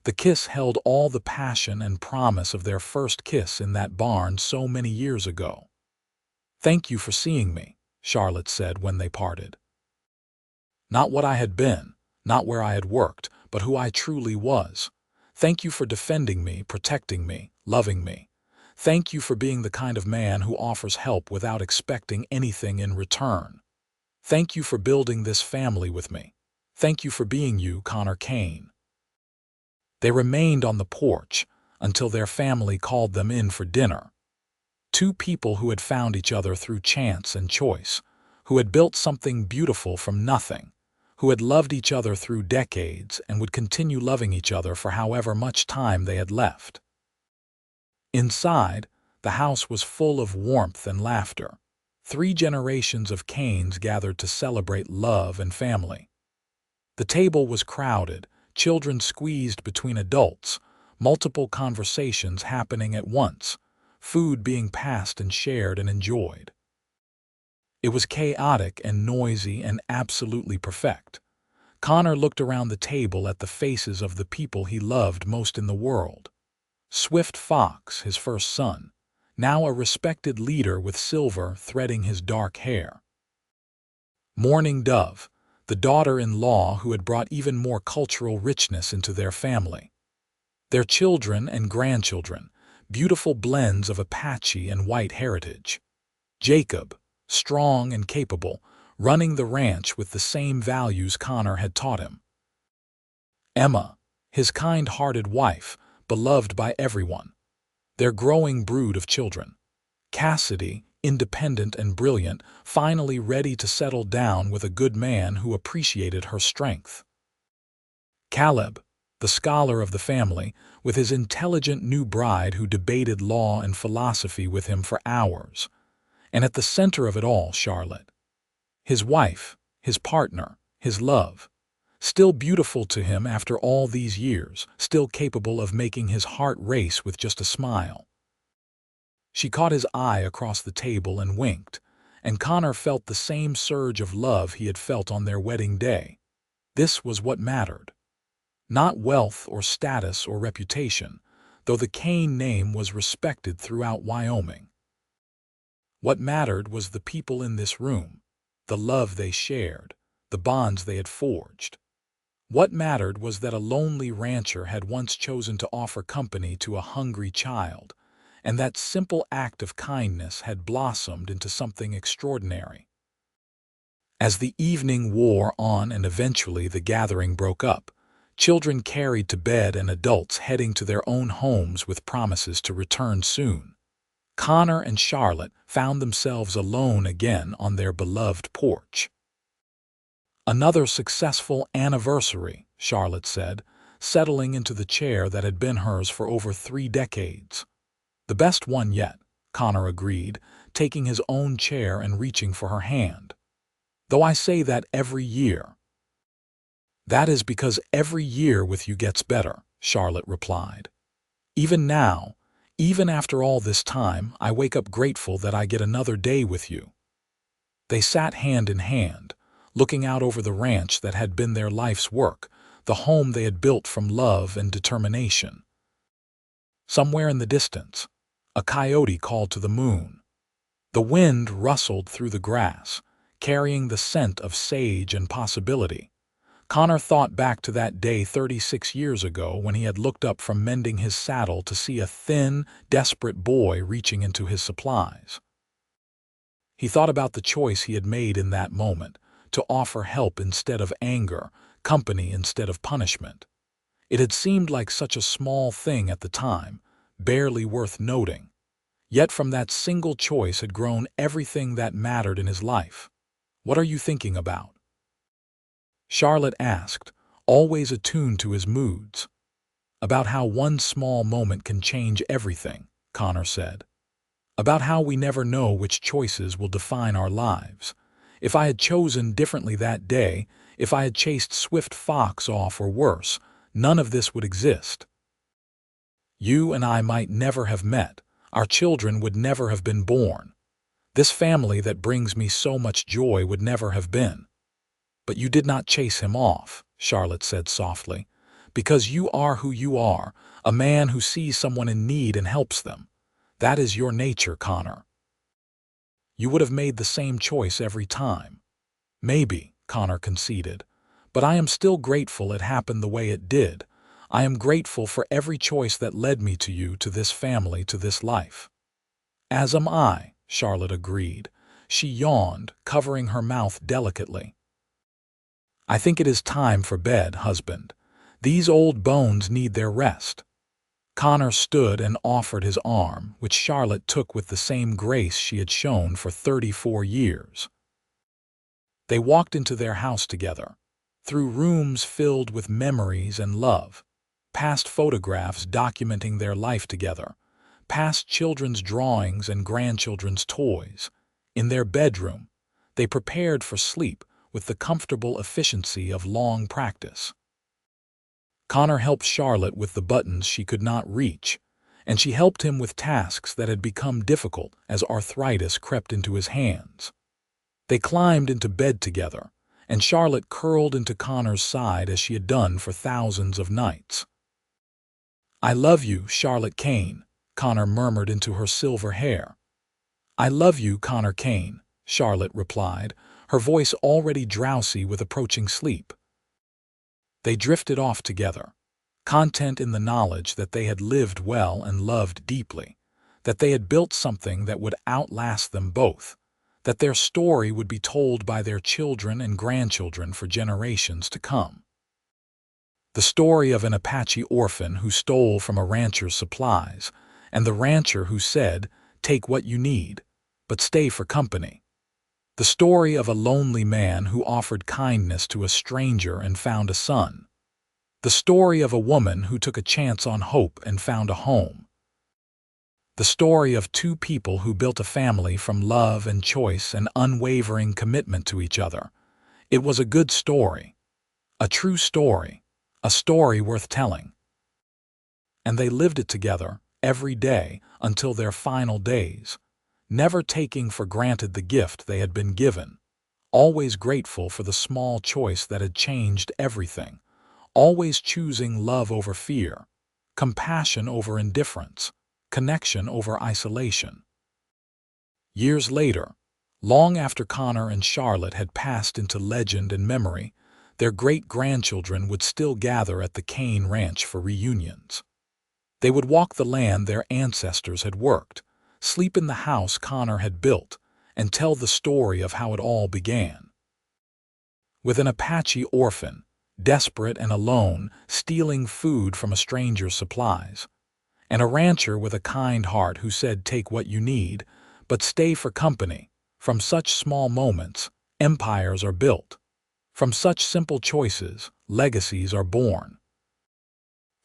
the kiss held all the passion and promise of their first kiss in that barn so many years ago. "Thank you for seeing me," Charlotte said when they parted. "Not what I had been, not where I had worked, but who I truly was. Thank you for defending me, protecting me, loving me. Thank you for being the kind of man who offers help without expecting anything in return. Thank you for building this family with me. Thank you for being you, Connor Kane." They remained on the porch until their family called them in for dinner. Two people who had found each other through chance and choice, who had built something beautiful from nothing, who had loved each other through decades and would continue loving each other for however much time they had left. Inside, the house was full of warmth and laughter. 3 generations of Kanes gathered to celebrate love and family. The table was crowded, children squeezed between adults, multiple conversations happening at once, food being passed and shared and enjoyed. It was chaotic and noisy and absolutely perfect. Connor looked around the table at the faces of the people he loved most in the world. Swift Fox, his first son, now a respected leader with silver threading his dark hair. Mourning Dove, the daughter-in-law who had brought even more cultural richness into their family. Their children and grandchildren, beautiful blends of Apache and white heritage. Jacob, strong and capable, running the ranch with the same values Connor had taught him. Emma, his kind-hearted wife, beloved by everyone. Their growing brood of children. Cassidy, independent and brilliant, finally ready to settle down with a good man who appreciated her strength. Caleb, the scholar of the family, with his intelligent new bride who debated law and philosophy with him for hours. And at the center of it all, Charlotte. His wife, his partner, his love. Still beautiful to him after all these years, still capable of making his heart race with just a smile. She caught his eye across the table and winked, and Connor felt the same surge of love he had felt on their wedding day. This was what mattered. Not wealth or status or reputation, though the Kane name was respected throughout Wyoming. What mattered was the people in this room, the love they shared, the bonds they had forged. What mattered was that a lonely rancher had once chosen to offer company to a hungry child, and that simple act of kindness had blossomed into something extraordinary. As the evening wore on and eventually the gathering broke up, children carried to bed and adults heading to their own homes with promises to return soon, Connor and Charlotte found themselves alone again on their beloved porch. "Another successful anniversary," Charlotte said, settling into the chair that had been hers for over 3 decades. "The best one yet," Connor agreed, taking his own chair and reaching for her hand. "Though I say that every year." "That is because every year with you gets better," Charlotte replied. "Even now, even after all this time, I wake up grateful that I get another day with you." They sat hand in hand, looking out over the ranch that had been their life's work, the home they had built from love and determination. Somewhere in the distance, a coyote called to the moon. The wind rustled through the grass, carrying the scent of sage and possibility. Connor thought back to that day 36 years ago when he had looked up from mending his saddle to see a thin, desperate boy reaching into his supplies. He thought about the choice he had made in that moment, to offer help instead of anger, company instead of punishment. It had seemed like such a small thing at the time, barely worth noting. Yet from that single choice had grown everything that mattered in his life. "What are you thinking about?" Charlotte asked, always attuned to his moods. "About how one small moment can change everything," Connor said. "About how we never know which choices will define our lives. If I had chosen differently that day, if I had chased Swift Fox off or worse, none of this would exist. You and I might never have met. Our children would never have been born. This family that brings me so much joy would never have been." "But you did not chase him off," Charlotte said softly, "because you are who you are, a man who sees someone in need and helps them. That is your nature, Connor. You would have made the same choice every time." "Maybe," Connor conceded, "but I am still grateful it happened the way it did. I am grateful for every choice that led me to you, to this family, to this life." "As am I," Charlotte agreed. She yawned, covering her mouth delicately. "I think it is time for bed, husband. These old bones need their rest." Connor stood and offered his arm, which Charlotte took with the same grace she had shown for 34 years. They walked into their house together, through rooms filled with memories and love, past photographs documenting their life together, past children's drawings and grandchildren's toys. In their bedroom, they prepared for sleep with the comfortable efficiency of long practice. Connor helped Charlotte with the buttons she could not reach, and she helped him with tasks that had become difficult as arthritis crept into his hands. They climbed into bed together, and Charlotte curled into Connor's side as she had done for thousands of nights. "I love you, Charlotte Kane," Connor murmured into her silver hair. "I love you, Connor Kane," Charlotte replied, her voice already drowsy with approaching sleep. They drifted off together, content in the knowledge that they had lived well and loved deeply, that they had built something that would outlast them both, that their story would be told by their children and grandchildren for generations to come. The story of an Apache orphan who stole from a rancher's supplies, and the rancher who said, "Take what you need, but stay for company." The story of a lonely man who offered kindness to a stranger and found a son. The story of a woman who took a chance on hope and found a home. The story of two people who built a family from love and choice and unwavering commitment to each other. It was a good story, a true story, a story worth telling. And they lived it together every day until their final days, never taking for granted the gift they had been given, always grateful for the small choice that had changed everything, always choosing love over fear, compassion over indifference, connection over isolation. Years later, long after Connor and Charlotte had passed into legend and memory, their great-grandchildren would still gather at the Kane Ranch for reunions. They would walk the land their ancestors had worked, sleep in the house Connor had built, and tell the story of how it all began. With an Apache orphan, desperate and alone, stealing food from a stranger's supplies, and a rancher with a kind heart who said, "Take what you need, but stay for company." From such small moments, empires are built. From such simple choices, legacies are born.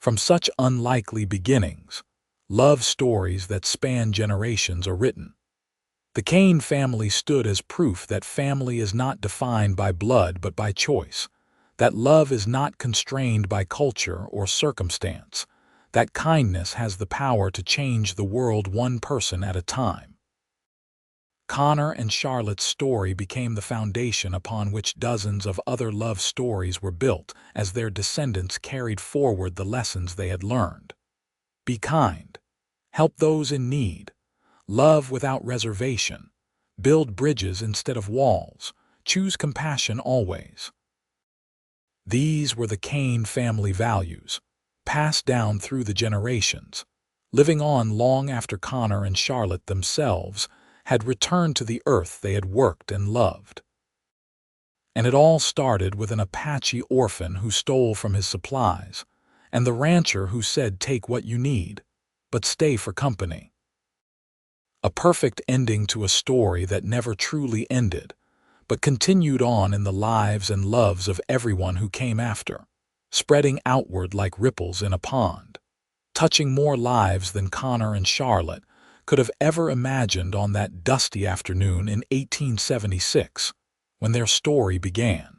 From such unlikely beginnings, love stories that span generations are written. The Kane family stood as proof that family is not defined by blood but by choice, that love is not constrained by culture or circumstance, that kindness has the power to change the world one person at a time. Connor and Charlotte's story became the foundation upon which dozens of other love stories were built as their descendants carried forward the lessons they had learned. Be kind. Help those in need. Love without reservation. Build bridges instead of walls. Choose compassion always. These were the Kane family values, passed down through the generations, living on long after Connor and Charlotte themselves had returned to the earth they had worked and loved. And it all started with an Apache orphan who stole from his supplies, and the rancher who said, "Take what you need, but stay for company." A perfect ending to a story that never truly ended, but continued on in the lives and loves of everyone who came after, spreading outward like ripples in a pond, touching more lives than Connor and Charlotte could have ever imagined on that dusty afternoon in 1876, when their story began.